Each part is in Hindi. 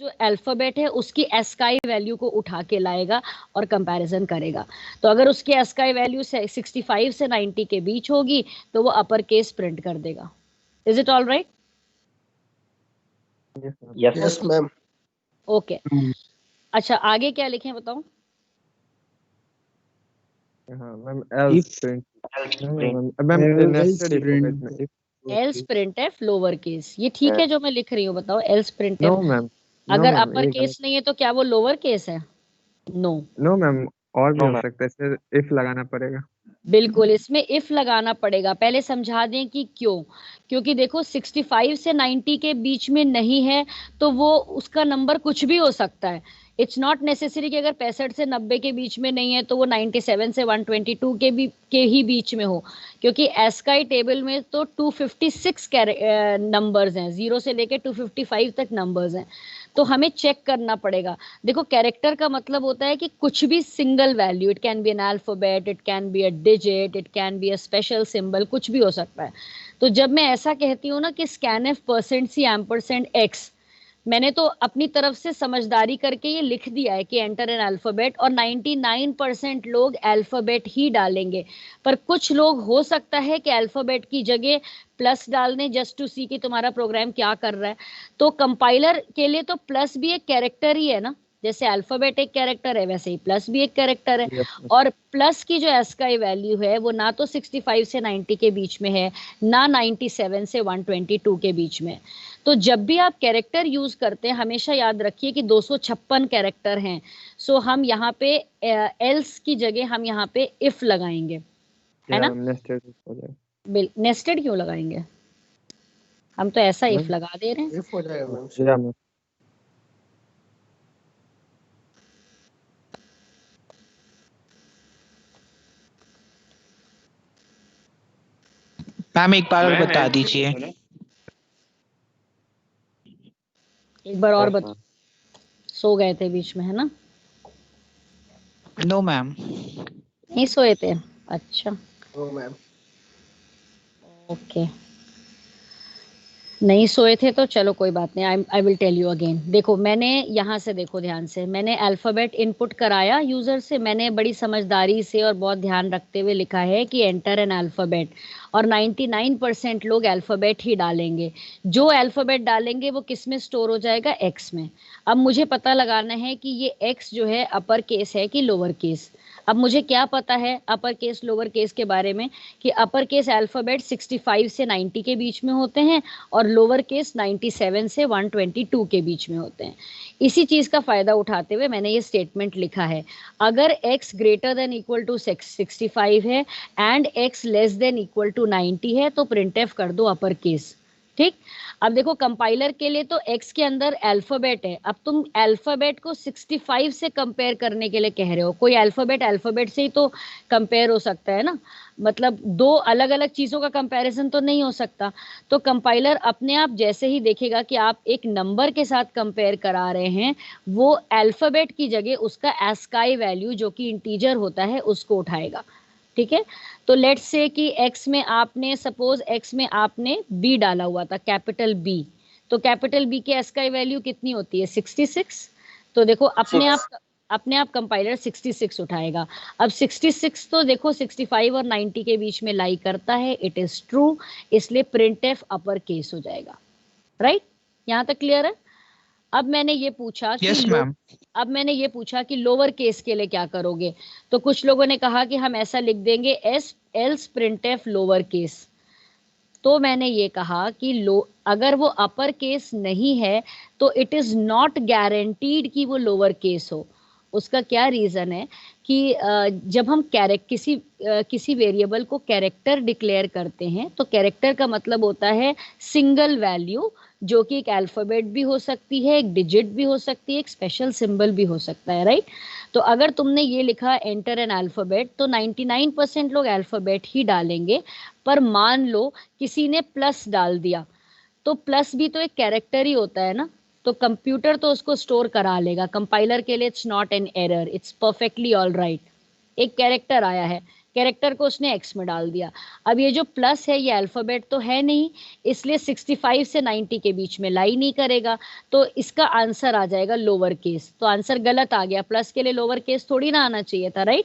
जो अल्फाबेट है उसकी एस्काई वैल्यू को उठा के लाएगा और कंपैरिजन करेगा। तो अगर उसकी एस्काई वैल्यू 65 से 90 के बीच होगी तो वो अपर केस प्रिंट कर देगा। Is it all right? Yes ma'am. Okay, अच्छा आगे क्या लिखें बताओ? Else print F lower case, ये ठीक है जो मैं लिख रही हूँ? बताओ एल्स प्रिंट एफ अगर अपर केस नहीं है तो क्या वो लोअर केस है? नो नो मैम, और भी हो सकता है, इसमें इफ लगाना पड़ेगा। बिल्कुल, इसमें इफ लगाना पड़ेगा। पहले समझा दें कि क्यों। क्योंकि देखो 65 से 90 के बीच में नहीं है तो वो उसका नंबर कुछ भी हो सकता है। इट्स नॉट नेसेसरी कि अगर 65 से 90 के बीच में नहीं है तो वो 97 से 122 के ही बीच में हो। क्योंकि एस्काई टेबल में तो 256 नंबर्स हैं, 0 से लेके 255 तक नंबर्स हैं। तो हमें चेक करना पड़ेगा। देखो कैरेक्टर का मतलब होता है कि कुछ भी single value, it can be an alphabet, it can be a digit, it can be a special symbol, कुछ भी हो सकता है। तो जब मैं ऐसा कहती हूँ ना कि scanf percent c ampersand x, मैंने तो अपनी तरफ से समझदारी करके ये लिख दिया है कि एंटर एन अल्फाबेट, और 99% लोग अल्फाबेट ही डालेंगे। पर कुछ लोग हो सकता है कि अल्फाबेट की जगह प्लस डाल दें जस्ट टू सी कि तुम्हारा प्रोग्राम क्या कर रहा है। तो कंपाइलर के लिए तो प्लस भी एक कैरेक्टर ही है ना, जैसे अल्फाबेट एक कैरेक्टर है वैसे ही प्लस भी एक कैरेक्टर है। और प्लस की जो एस्काई वैल्यू है वो ना तो 65 से 90 के बीच में है, ना 97 से 122 के बीच में। तो जब भी आप कैरेक्टर यूज करते हैं हमेशा याद रखिए कि 256 कैरेक्टर हैं। सो हम यहाँ पे एल्स की जगह हम यहाँ पे इफ लगाएंगे, है ना? नेस्टेड क्यों लगाएंगे? हम तो ऐसा इफ लगा दे रहे हैं। इफ हो जाएगा मैम। मैम एक बार और बता दीजिए। एक बार और बता। सो गए थे बीच में, है ना? No ma'am. नहीं सोए थे? अच्छा नो मैम। ओके, नहीं सोए थे तो चलो कोई बात नहीं, I will tell you again. देखो मैंने यहाँ से, देखो ध्यान से, मैंने अल्फाबेट इनपुट कराया यूजर से, मैंने बड़ी समझदारी से और बहुत ध्यान रखते हुए लिखा है कि एंटर एन अल्फाबेट, और 99% लोग अल्फाबेट ही डालेंगे। जो अल्फाबेट डालेंगे वो किस में स्टोर हो जाएगा? एक्स में। अब मुझे पता लगाना है कि ये एक्स जो है अपर केस है कि लोअर केस। अब मुझे क्या पता है अपर केस लोअर केस के बारे में, कि अपर केस अल्फाबेट 65 से 90 के बीच में होते हैं और लोअर केस 97 से 122 के बीच में होते हैं। इसी चीज का फायदा उठाते हुए मैंने ये स्टेटमेंट लिखा है, अगर x greater than equal to 65 है and x less than equal to 90 है तो प्रिंटफ कर दो अपर केस। ठीक। अब देखो कंपाइलर के लिए तो x के अंदर अल्फाबेट है, अब तुम अल्फाबेट को 65 से कंपेयर करने के लिए कह रहे हो, कोई अल्फाबेट अल्फाबेट से ही तो कंपेयर हो सकता है ना, मतलब दो अलग अलग चीजों का कंपैरिजन तो नहीं हो सकता। तो कंपाइलर अपने आप जैसे ही देखेगा कि आप एक नंबर के साथ कंपेयर करा रहे हैं, वो अल्फाबेट की जगह उसका एस्काई वैल्यू जो कि इंटीजर होता है उसको उठाएगा। ठीक है, तो लेट्स से कि x में आपने, सपोज x में आपने b डाला हुआ था, कैपिटल B, तो कैपिटल B की एस्काई वैल्यू कितनी होती है? 66। तो देखो अपने आप कंपाइलर 66 उठाएगा। अब 66 तो देखो 65 और 90 के बीच में लाई करता है, इट इज ट्रू, इसलिए प्रिंटफ अपर केस हो जाएगा। राइट, यहां तक क्लियर है? अब मैंने ये पूछा कि यस मैम। अब मैंने ये पूछा कि लोअर केस के लिए क्या करोगे, तो कुछ लोगों ने कहा कि हम ऐसा लिख देंगे S else printf lower case. तो मैंने ये कहा कि अगर वो अपर केस नहीं है तो इट इज नॉट गारंटीड कि वो लोअर केस हो। उसका क्या रीजन है कि जब हम किसी वेरिएबल को कैरेक्टर डिक्लेयर करते हैं तो कैरेक्टर का मतलब होता है सिंगल वैल्यू, जो कि एक अल्फाबेट भी हो सकती है, एक डिजिट भी हो सकती है, एक स्पेशल सिंबल भी हो सकता है। राइट, तो अगर तुमने ये लिखा एंटर एन अल्फाबेट तो 99% लोग अल्फाबेट ही डालेंगे। पर मान लो किसी ने प्लस डाल दिया, तो प्लस भी तो एक कैरेक्टर ही होता है ना, तो कंप्यूटर तो उसको स्टोर करा लेगा। कंपाइलर के लिए it's not an error, it's perfectly all right. एक कैरेक्टर आया है, कैरेक्टर को उसने एक्स में डाल दिया। अब ये जो प्लस है ये अल्फाबेट तो है नहीं, इसलिए 65 से 90 के बीच में लाई नहीं करेगा, तो इसका आंसर आ जाएगा लोअर केस। तो आंसर गलत आ गया, प्लस के लिए लोअर केस थोड़ी ना आना चाहिए था, राइट।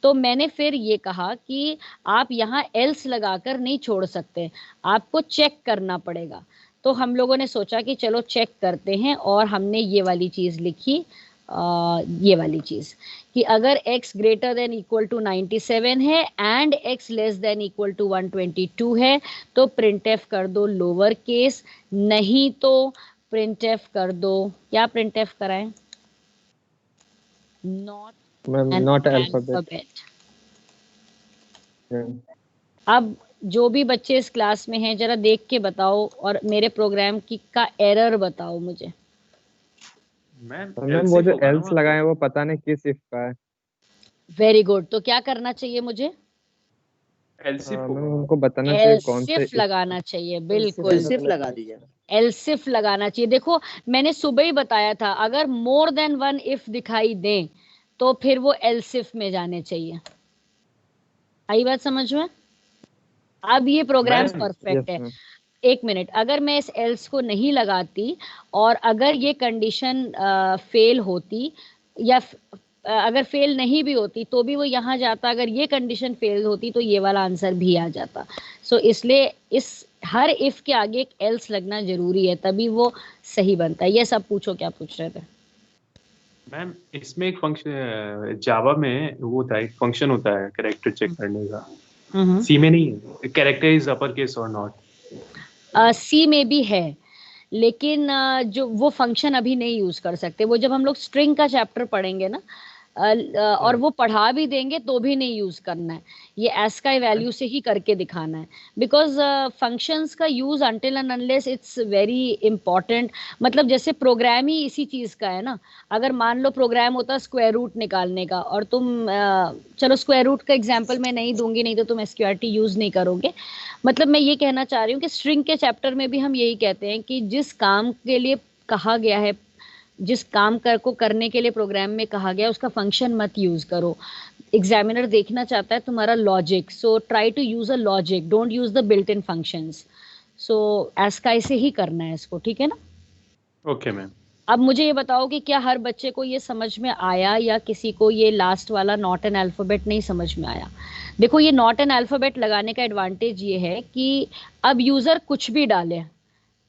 तो मैंने फिर ये कहा कि आप यहाँ एल्स लगाकर नहीं छोड़ सकते, आपको चेक करना पड़ेगा। तो हम लोगों ने सोचा कि चलो चेक करते हैं, और हमने ये वाली चीज लिखी, ये वाली चीज कि अगर x greater than equal to 97 है and x less than equal to 122 है तो प्रिंटफ कर दो लोअर केस, नहीं तो प्रिंटफ कर दो, क्या प्रिंटफ कराएं, not ma'am an not alphabet. Alphabet. अब जो भी बच्चे इस क्लास में हैं जरा देख के बताओ और मेरे प्रोग्राम की का एरर बताओ मुझे। मैम मैम वो जो एल्स लगाए हैं वो पता नहीं किस इफ का है। वेरी गुड, तो क्या करना चाहिए मुझे, एलसिफ मैम उनको बताना चाहिए कौन से एल्सिफ if। लगाना चाहिए, बिल्कुल सिर्फ लगा दीजिए। एल्सिफ लगाना चाहिए। देखो मैंने सुबह ही बताया था, अगर मोर देन वन इफ दिखाई दें तो फिर वो एल्सिफ में जाने चाहिए। आई बात समझ में? अब ये प्रोग्राम मैम, परफेक्ट है। मैम। एक मिनट, अगर मैं इस एल्स को नहीं लगाती और अगर ये कंडीशन फेल होती या अगर फेल नहीं भी होती तो भी वो यहाँ जाता, अगर ये कंडीशन फेल होती तो ये वाला आंसर भी आ जाता। सो इसलिए इस हर इफ के आगे एक एल्स लगना जरूरी है, तभी वो सही बनता है। ये सब पूछो, क्या पूछ रहे थे? मैम इसमें एक फंक्शन जावा में वो होता है, एक फंक्शन होता है कैरेक्टर चेक करने का, सी में नहीं है, कैरेक्टर इज अपर केस और नॉट। सी में भी है, लेकिन जो वो फंक्शन अभी नहीं यूज कर सकते, वो जब हम लोग स्ट्रिंग का चैप्टर पढ़ेंगे ना, और वो पढ़ा भी देंगे तो भी नहीं यूज करना है, ये एस का वैल्यू से ही करके दिखाना है। बिकॉज फंक्शंस का use until and unless it's very important. मतलब जैसे प्रोग्राम ही इसी चीज का है ना, अगर मान लो प्रोग्राम होता स्क्वायर रूट निकालने का और तुम चलो स्क्वायर रूट का एग्जांपल मैं नहीं दूंगी, नहीं तो तुम एसक्यूआरटी यूज नहीं करोगे। मतलब मैं ये कहना चाह रही हूँ कि स्ट्रिंग के चैप्टर में भी हम यही कहते हैं कि जिस काम के लिए कहा गया है, जिस काम को करने के लिए प्रोग्राम में कहा गया उसका फंक्शन मत यूज करो। एग्जामिनर देखना चाहता है तुम्हारा logic, so try to use a logic, don't use the built in functions. सो ऐसा ऐसे ही करना है इसको, ठीक है ना? Okay ma'am. अब मुझे ये बताओ कि क्या हर बच्चे को ये समझ में आया या किसी को ये लास्ट वाला नॉट एन अल्फाबेट नहीं समझ में आया? देखो ये नॉट एन अल्फाबेट लगाने का एडवांटेज ये है कि अब यूजर कुछ भी डाले,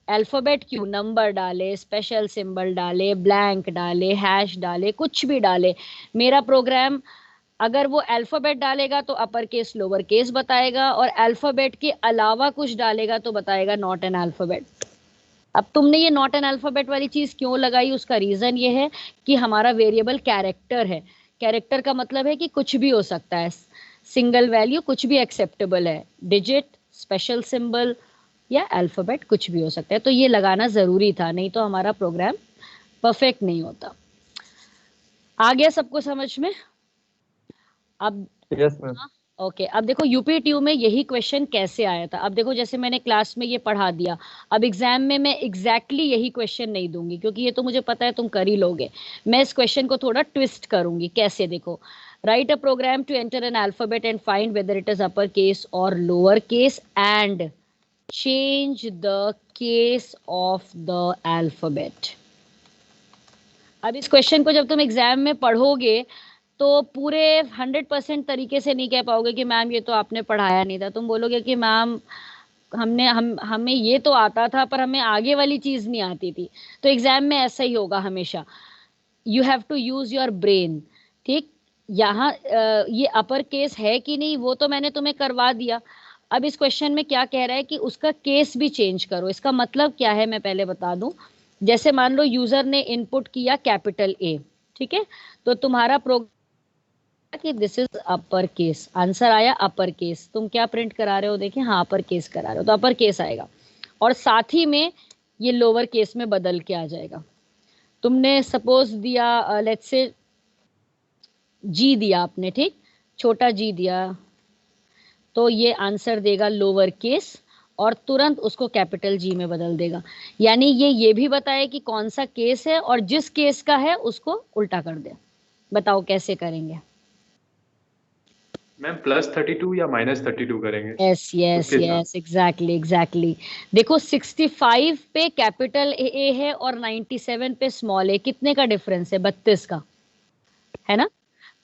अल्फाबेट क्यों, नंबर डाले, स्पेशल सिंबल डाले, ब्लैंक डाले, हैश डाले, कुछ भी डाले, मेरा प्रोग्राम अगर वो अल्फाबेट डालेगा तो अपर केस लोअर केस बताएगा, और अल्फाबेट के अलावा कुछ डालेगा तो बताएगा नॉट एन अल्फाबेट। अब तुमने ये नॉट एन अल्फाबेट वाली चीज क्यों लगाई, उसका रीजन ये है कि हमारा वेरिएबल कैरेक्टर है। कैरेक्टर का मतलब है कि कुछ भी हो सकता है, सिंगल वैल्यू कुछ भी एक्सेप्टेबल है, डिजिट, स्पेशल सिंबल या अल्फाबेट कुछ भी हो सकता है। तो ये लगाना जरूरी था, नहीं तो हमारा प्रोग्राम परफेक्ट नहीं होता। आ गया सबको समझ में? अब यस मैम। ओके, अब देखो यूपीट्यू में यही क्वेश्चन कैसे आया था। अब देखो जैसे मैंने क्लास में ये पढ़ा दिया, अब एग्जाम में मैं एग्जैक्टली यही क्वेश्चन नहीं दूंगी क्योंकि ये तो मुझे पता है तुम कर ही लोगे। मैं इस क्वेश्चन को थोड़ा ट्विस्ट करूंगी। कैसे? देखो, write a program to enter an alphabet and find whether it is upper case और lower case and change the case of the alphabet। अब इस क्वेश्चन को जब तुम एग्जाम में पढ़ोगे तो पूरे 100% तरीके से नहीं कह पाओगे कि मैम ये तो आपने पढ़ाया नहीं था। तुम बोलोगे कि मैम हमें ये तो आता था पर हमें आगे वाली चीज नहीं आती थी। तो एग्जाम में ऐसा ही होगा हमेशा, you have to use your brain. ठीक, यहाँ ये अपर केस है कि नहीं वो तो मैंने तुम्हें करवा दिया। अब इस क्वेश्चन में क्या कह रहा है कि उसका केस भी चेंज करो। इसका मतलब क्या है मैं पहले बता दूं। जैसे मान लो यूजर ने इनपुट किया कैपिटल ए, ठीक है, तो तुम्हारा प्रोग्राम कि this is upper case, answer आया अपर केस। तुम क्या प्रिंट करा रहे हो, देखिए, हाँ अपर केस करा रहे हो तो अपर केस आएगा, और साथ ही में ये लोअर केस में बदल के आ जाएगा। तुमने सपोज दिया लेट्स से जी दिया आपने, ठीक, छोटा जी दिया, तो ये आंसर देगा लोअर केस और तुरंत उसको कैपिटल जी में बदल देगा। यानी ये भी बताए कि कौन सा केस है और जिस केस का है उसको उल्टा कर दे। बताओ कैसे करेंगे? मैम +32 या -32 करेंगे? यस यस उसके साथ यस, एग्जैक्टली एग्जैक्टली। देखो 65 पे कैपिटल ए है और 97 पे स्मॉल ए, कितने का डिफरेंस है? 32 का, है ना?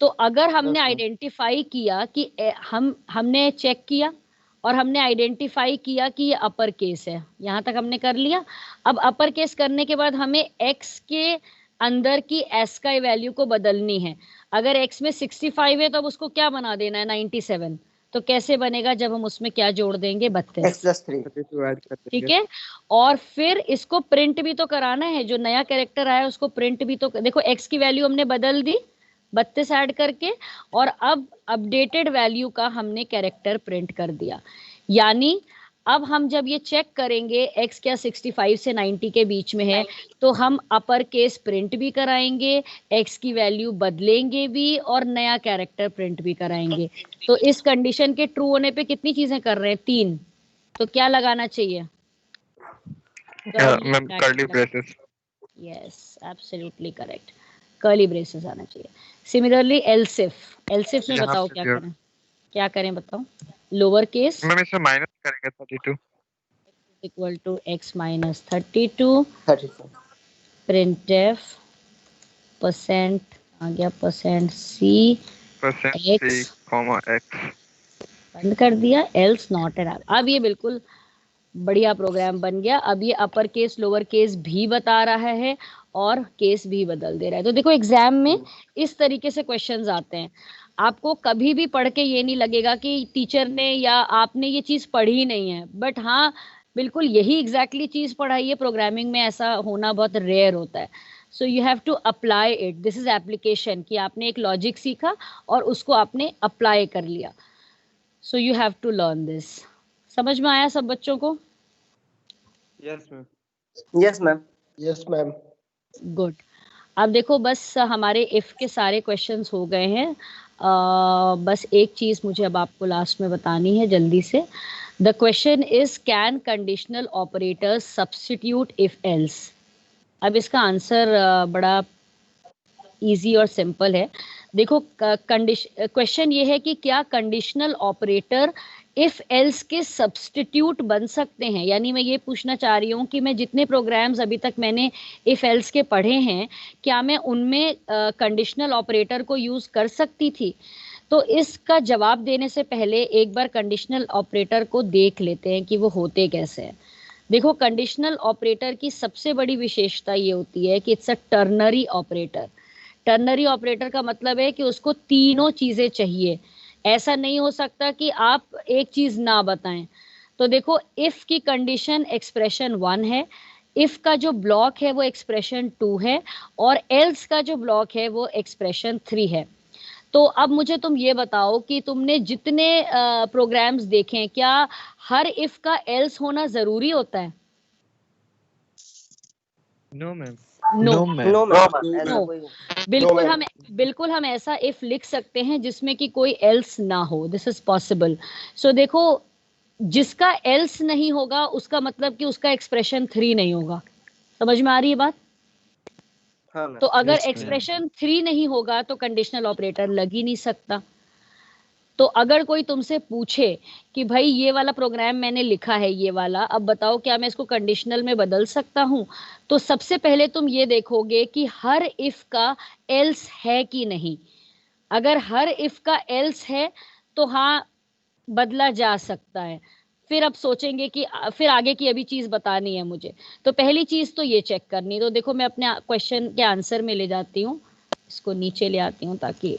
तो अगर हमने Yes, ma'am. आइडेंटिफाई किया कि हमने चेक किया और हमने आइडेंटिफाई किया कि ये अपर केस है, यहाँ तक हमने कर लिया। अब अपर केस करने के बाद हमें x के अंदर की s का वैल्यू को बदलनी है। अगर x में 65 है तो अब उसको क्या बना देना है? 97। तो कैसे बनेगा? जब हम उसमें क्या जोड़ देंगे? 32। X+3. 32 ऐड कर ठीक देंगे। है। और फिर इसको प्रिंट भी तो कराना है, जो नया कैरेक्टर आया उसको प्रिंट भी तो, देखो x की वैल्यू हमने बदल दी 32 ऐड करके, और अब अपडेटेड वैल्यू का हमने कैरेक्टर प्रिंट कर दिया। यानी अब हम जब ये चेक करेंगे x क्या 65 से 90 के बीच में है, तो हम अपर केस प्रिंट भी कराएंगे, x की वैल्यू बदलेंगे भी, और नया कैरेक्टर प्रिंट भी कराएंगे। तो इस कंडीशन के ट्रू होने पे कितनी चीजें कर रहे हैं? 3। तो क्या लगाना चाहिए? Ma'am curly braces. Yes, absolutely correct, curly braces आना चाहिए। सिमिलरली एल्सिफ में यहाँ बताओ पे क्या भी और- करें? क्या करें बताओ? लोअर केस मैम इसे माइनस करेंगे 32। Equal to x minus 32, 34. Printf percent आ गया, %c %c, x x। बंद कर दिया, एल्स नॉट एन। अब ये बिल्कुल बढ़िया प्रोग्राम बन गया। अब ये अपर केस लोअर केस भी बता रहा है और केस भी बदल दे रहा है। तो देखो एग्जाम में इस तरीके से क्वेश्चंस आते हैं। आपको कभी भी पढ़ के ये नहीं लगेगा कि टीचर ने या आपने ये चीज पढ़ी नहीं है, बट हाँ बिल्कुल यही एग्जैक्टली चीज पढ़ाई है। प्रोग्रामिंग में ऐसा होना बहुत रेयर होता है। So you have to apply it, this is application, कि आपने एक लॉजिक सीखा और उसको आपने अप्लाई कर लिया। So you have to learn this. समझ में आया सब बच्चों को? Yes ma'am. Yes, ma'am. Yes, ma'am. Good. अब देखो बस हमारे इफ के सारे क्वेश्चंस हो गए हैं। बस एक चीज मुझे अब आपको लास्ट में बतानी है जल्दी से। The question is can conditional operators substitute if else. अब इसका आंसर बड़ा इजी और सिंपल है। देखो क्वेश्चन ये है कि क्या कंडीशनल ऑपरेटर इफ एल्स के सब्स्टिट्यूट बन सकते हैं। यानी मैं ये पूछना चाह रही हूँ कि मैं जितने प्रोग्राम्स अभी तक मैंने इफ एल्स के पढ़े हैं, क्या मैं उनमें कंडीशनल ऑपरेटर को यूज कर सकती थी? तो इसका जवाब देने से पहले एक बार कंडीशनल ऑपरेटर को देख लेते हैं कि वो होते कैसे हैं। देखो कंडीशनल ऑपरेटर की सबसे बड़ी विशेषता ये होती है कि it's a ternary operator. Ternary operator का मतलब है कि उसको तीनों चीजें चाहिए। ऐसा नहीं हो सकता कि आप एक चीज ना बताएं। तो देखो इफ की कंडीशन एक्सप्रेशन 1 है, इफ का जो ब्लॉक है वो एक्सप्रेशन 2 है, और एल्स का जो ब्लॉक है वो एक्सप्रेशन 3 है। तो अब मुझे तुम ये बताओ कि तुमने जितने प्रोग्राम्स देखे हैं, क्या हर इफ का एल्स होना जरूरी होता है? No ma'am. No. No, ma'am. No, ma'am. No. ऐसा No. कोई बिल्कुल हम ऐसा इफ लिख सकते हैं जिसमें कि कोई एल्स ना हो। This is possible. सो देखो जिसका एल्स नहीं होगा उसका मतलब कि उसका एक्सप्रेशन 3 नहीं होगा। समझ में आ रही है बात? हाँ मैम. तो अगर Yes, ma'am. एक्सप्रेशन 3 नहीं होगा तो कंडीशनल ऑपरेटर लग ही नहीं सकता। तो अगर कोई तुमसे पूछे कि भाई ये वाला प्रोग्राम मैंने लिखा है, ये वाला, अब बताओ क्या मैं इसको कंडीशनल में बदल सकता हूँ? तो सबसे पहले तुम ये देखोगे कि हर इफ का एल्स है कि नहीं। अगर हर इफ का एल्स है तो हाँ बदला जा सकता है। फिर अब सोचेंगे कि फिर आगे की अभी चीज बतानी है मुझे। तो पहली चीज तो ये चेक करनी। तो देखो मैं अपने क्वेश्चन के आंसर में ले जाती हूँ, इसको नीचे ले आती हूँ ताकि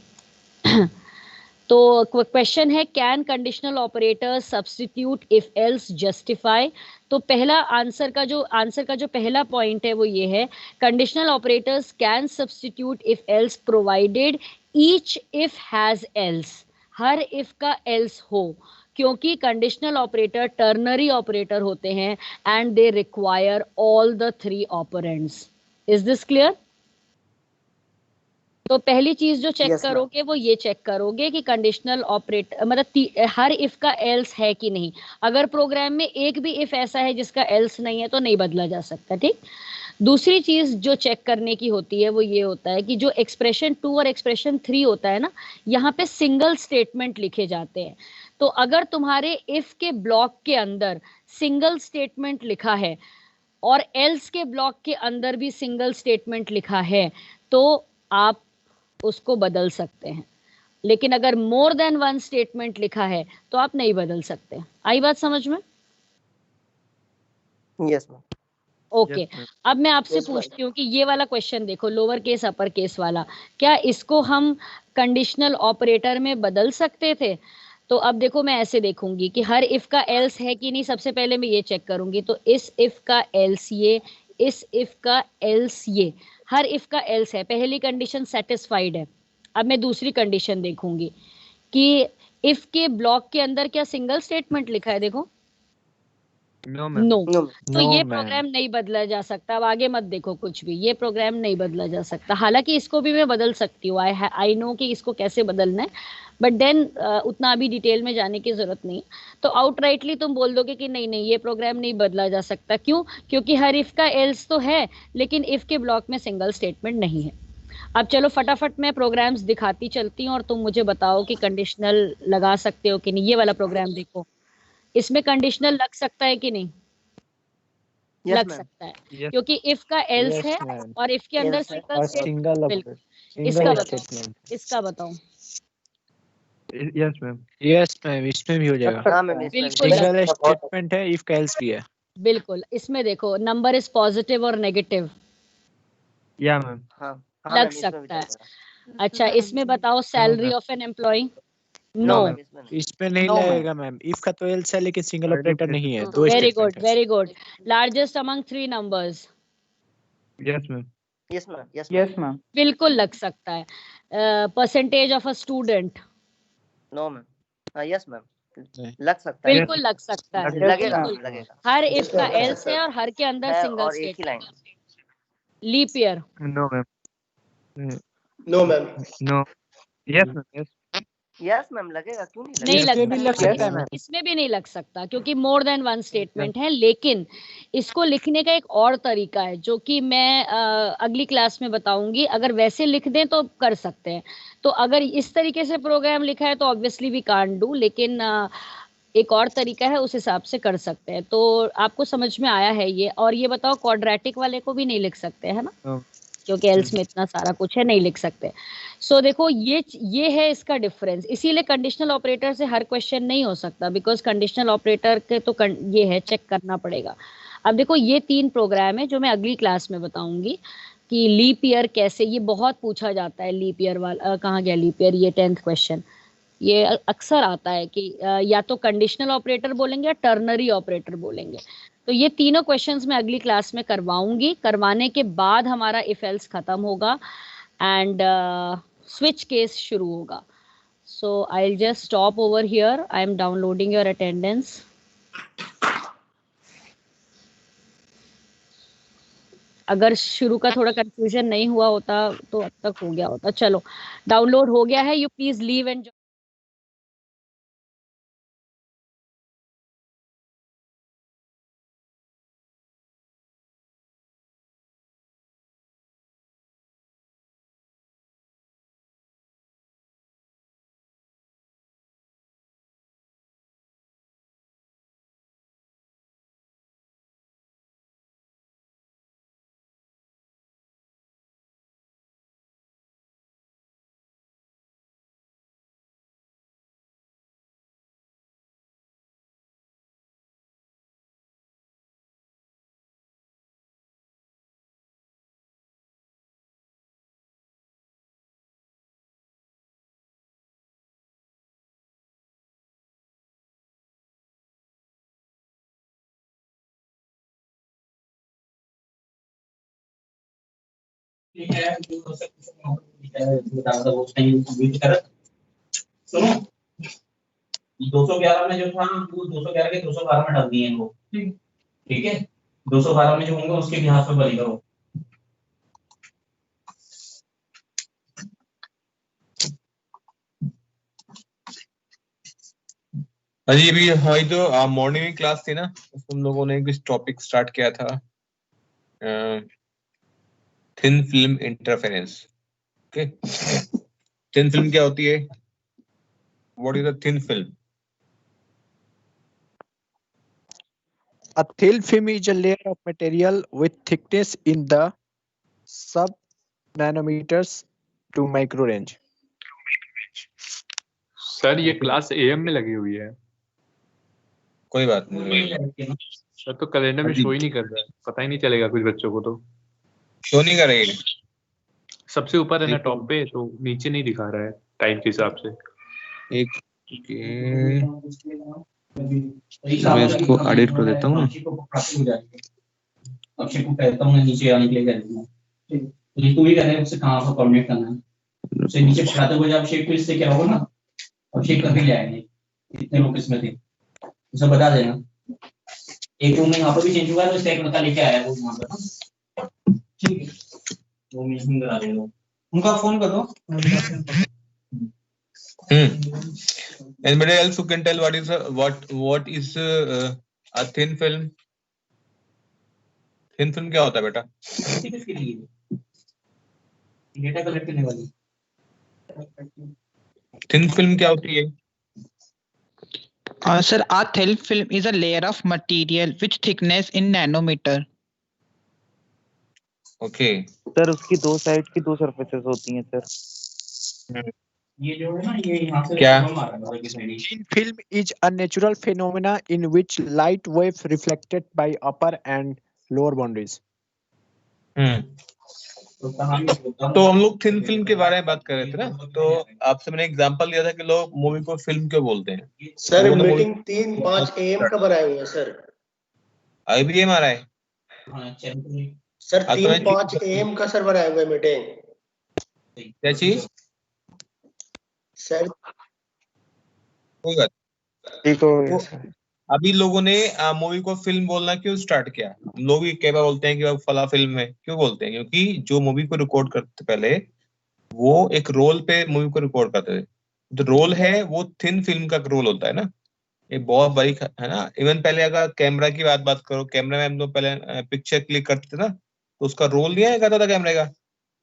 तो क्वेश्चन है can conditional operator substitute if else justify. तो पहला आंसर का जो पहला पॉइंट है वो ये है, conditional operators can substitute if else provided each if has else. Her if का एल्स हो, क्योंकि कंडीशनल ऑपरेटर टर्नरी ऑपरेटर होते हैं and they require all the 3 operands. Is this clear? तो पहली चीज जो चेक Yes, ma'am. करोगे वो ये चेक करोगे कि कंडीशनल ऑपरेटर मतलब हर इफ का एल्स है कि नहीं। अगर प्रोग्राम में एक भी इफ ऐसा है जिसका एल्स नहीं है तो नहीं बदला जा सकता। ठीक। दूसरी चीज जो चेक करने की होती है वो ये होता है कि जो एक्सप्रेशन 2 और एक्सप्रेशन 3 होता है ना, यहाँ पे सिंगल स्टेटमेंट लिखे जाते हैं। तो अगर तुम्हारे इफ के ब्लॉक के अंदर सिंगल स्टेटमेंट लिखा है और एल्स के ब्लॉक के अंदर भी सिंगल स्टेटमेंट लिखा है तो आप उसको बदल सकते हैं। लेकिन अगर मोर देन वन स्टेटमेंट लिखा है तो आप नहीं बदल सकते। आई बात समझ में? Yes ma'am. ओके, अब मैं आपसे पूछती हूँ कि ये वाला क्वेश्चन देखो, लोअर केस अपर केस वाला, क्या इसको हम कंडीशनल ऑपरेटर में बदल सकते थे? तो अब देखो मैं ऐसे देखूंगी कि हर इफ का एल्स है कि नहीं, सबसे पहले मैं ये चेक करूंगी। तो इस इफ का एल्स ये, इस इफ का एल्स ये, हर इफ का एल्स है, पहली कंडीशन सेटिस्फाइड है। अब मैं दूसरी कंडीशन देखूंगी कि इफ के ब्लॉक के अंदर क्या सिंगल स्टेटमेंट लिखा है, देखो नो मैम। नो। नो तो No, ये ma'am. प्रोग्राम नहीं बदला जा सकता। अब आगे मत देखो कुछ भी, ये प्रोग्राम नहीं बदला जा सकता। हालांकि इसको भी मैं बदल सकती हूँ, आई नो कि इसको कैसे बदलना है, बट देन उतना अभी डिटेल में जाने की जरूरत नहीं। तो आउटराइटली तुम बोल दोगे कि नहीं नहीं ये प्रोग्राम नहीं बदला जा सकता। क्यों? क्योंकि हर इफ का एल्स तो है लेकिन इफ के ब्लॉक में सिंगल स्टेटमेंट नहीं है। अब चलो फटाफट मैं प्रोग्राम्स दिखाती चलती हूँ और तुम मुझे बताओ कि कंडीशनल लगा सकते हो कि नहीं। ये वाला प्रोग्राम देखो, इसमें कंडीशनल लग सकता है कि नहीं? यस लग मैम। सकता है Yes. क्योंकि इफ का एल्स Yes, है ma'am. और इफ के अंदर Yes, सिंगल और स्टेटमेंट। single बिल्कुल। single इसका बताओ, statement. इसका बताओ। Yes ma'am. Yes, ma'am. इसमें भी हो जाएगा। हाँ मैम, इसमें भी बिल्कुल Single लग, statement है, if का else भी है। बिल्कुल। इसमें देखो नंबर इज पॉजिटिव और नेगेटिव, या मैम। हाँ लग मैम, इसमें भी सकता है। चलेगा। अच्छा, इसमें बताओ salary of an employee. No no. Ma'am, इसमें नहीं। इसमें नहीं लगेगा मैम। if का तो else है लेकिन single operator नहीं है, दो वेरी statement गुड, है। Very good. Largest among 3 numbers, yes ma'am. Yes ma'am. Yes ma'am. बिल्कुल लग सकता है। Percentage of a student, no ma'am. हाँ यस मैम, नहीं। लग सकता है। बिल्कुल लग सकता है। लगेगा बिल्कुल। मैम, लगेगा। हर इफ का एल्स है और हर के अंदर है सिंगल और एक ही line. Statement. Leap year, no ma'am. No ma'am. No. Yes ma'am. Yes. Yes ma'am, लगेगा, क्यों नहीं नहीं लगेगा? लग इसमें भी लग सकता। सकता है मैम। इसमें भी नहीं लग सकता क्योंकि मोर देन वन स्टेटमेंट है। लेकिन इसको लिखने का एक और तरीका है जो कि मैं अगली क्लास में बताऊंगी। अगर वैसे लिख दें तो कर सकते हैं। तो अगर इस तरीके से प्रोग्राम लिखा है तो ऑब्वियसली वी कांट डू, लेकिन एक और तरीका है, उस हिसाब से कर सकते हैं। तो आपको समझ में आया है ये? और ये बताओ क्वाड्रेटिक वाले को भी नहीं लिख सकते, है ना? क्योंकि एल्स में इतना सारा कुछ है, नहीं लिख सकते। सो देखो ये है इसका डिफरेंस। इसीलिए कंडीशनल ऑपरेटर से हर क्वेश्चन नहीं हो सकता, बिकॉज कंडीशनल ऑपरेटर के तो ये है, चेक करना पड़ेगा। अब देखो ये 3 प्रोग्राम है जो मैं अगली क्लास में बताऊंगी कि लीप ईयर कैसे, ये बहुत पूछा जाता है लीप ईयर वाला। कहाँ गया लीप ईयर? ये 10th क्वेश्चन। ये अक्सर आता है कि या तो कंडीशनल ऑपरेटर बोलेंगे या टर्नरी ऑपरेटर बोलेंगे। तो ये तीनों क्वेश्चंस मैं अगली क्लास में करवाऊंगी। करवाने के बाद हमारा इफ एल्स खत्म होगा एंड स्विच केस शुरू होगा। So I will just stop over here. I am downloading your attendance. अगर शुरू का थोड़ा कंफ्यूजन नहीं हुआ होता तो अब तक हो गया होता। चलो, डाउनलोड हो गया है। यू प्लीज लीव एंड ठीक है, सुनो, 211 में जो था वो 211 के 212 में डाल दिए हैं वो। ठीक है, 212 में जो होंगे उसके भी हाथ में बनेगा वो। अजी अभी हमारी जो मॉर्निंग में क्लास थी ना, तुम लोगों ने कुछ टॉपिक स्टार्ट किया था thin film interference. Okay, thin film क्या होती है? What is a thin film? A thin film is a layer of material with thickness in the sub-nanometers to micro range. Sir ये क्लास एएम में लगी हुई है कोई बात नहीं, सर, तो कैलेंडर में शो ही नहीं कर रहा है, पता ही नहीं चलेगा कुछ बच्चों को। तो शो नहीं करेगी। सबसे ऊपर है ना टॉप पे, तो नीचे नहीं दिखा रहा है टाइम के हिसाब से। एक मैं इसको एडिट कर देता हूँ। अक्षय को कहता हूँ नीचे आने के लिए कह दूंगा, तो तू भी कह रहा है उससे कहाँ पर कोऑर्डिनेट करना है, उसे नीचे पढ़ाते हुए जब शेप इससे क्या होगा ना, अब शेप करके ले आएंगे कितने लोग इसमें थे, उसे बता देना। एक रूम में यहाँ पर भी चेंज हुआ है, तो इसका एक बता लेके आया है वो वहाँ पर, ठीक है, वो मीटिंग करा देगा, उनका फोन कर दो। Anybody else who can tell what is a thin film? Thin film क्या होता है बेटा? किसके लिए? डेटा कलेक्ट करने वाली। थिन फिल्म क्या होती है? Sir, a thin film is a layer of material which thickness in nanometer. Okay sir उसकी दो साइड की दो सरफेसेस होती हैं सर। ये जो है ना, ये यहाँ से क्या? Thin film is a natural phenomena in which light waves reflected by upper and lower boundaries. तो हम लोग थिन फिल्म के बारे में बात कर रहे थे ना, तो आपसे मैंने एग्जांपल दिया था कि लोग मूवी को फिल्म क्यों बोलते हैं। सर मीटिंग 3-5 AM का बनाए हुए हैं सर। IBM आ रहा है सर 3-5 AM का सर बनाए हुए मीटिंग। क्या चीज सर? होगा ठीक हो गया सर। अभी लोगों ने मूवी को फिल्म बोलना क्यों स्टार्ट किया? लोग ये कई बार बोलते हैं कि फला फिल्म है, क्यों बोलते हैं? क्योंकि जो मूवी को रिकॉर्ड करते पहले वो एक रोल पे मूवी को रिकॉर्ड करते थे, जो रोल है वो थिन फिल्म का रोल होता है ना, ये बहुत बड़ी है ना। इवन पहले अगर कैमरा की बात करो, कैमरा में हम लोग पहले पिक्चर क्लिक करते थे ना, तो उसका रोल नहीं आया करता था कैमरे का,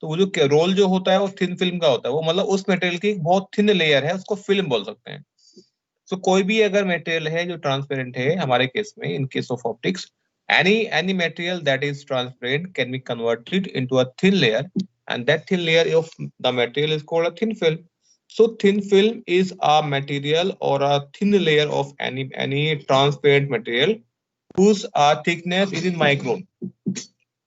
तो वो जो रोल जो होता है वो थिन फिल्म का होता है। वो मतलब उस मटेरियल की बहुत थिन लेयर है, उसको फिल्म बोल सकते हैं। तो कोई भी अगर मटेरियल है जो ट्रांसपेरेंट है, हमारे केस में इन case of optics, any material that is transparent can be converted into a thin layer, and that thin layer of the material is called a thin film. So thin film is a material or a thin layer of any transparent material whose thickness is in micron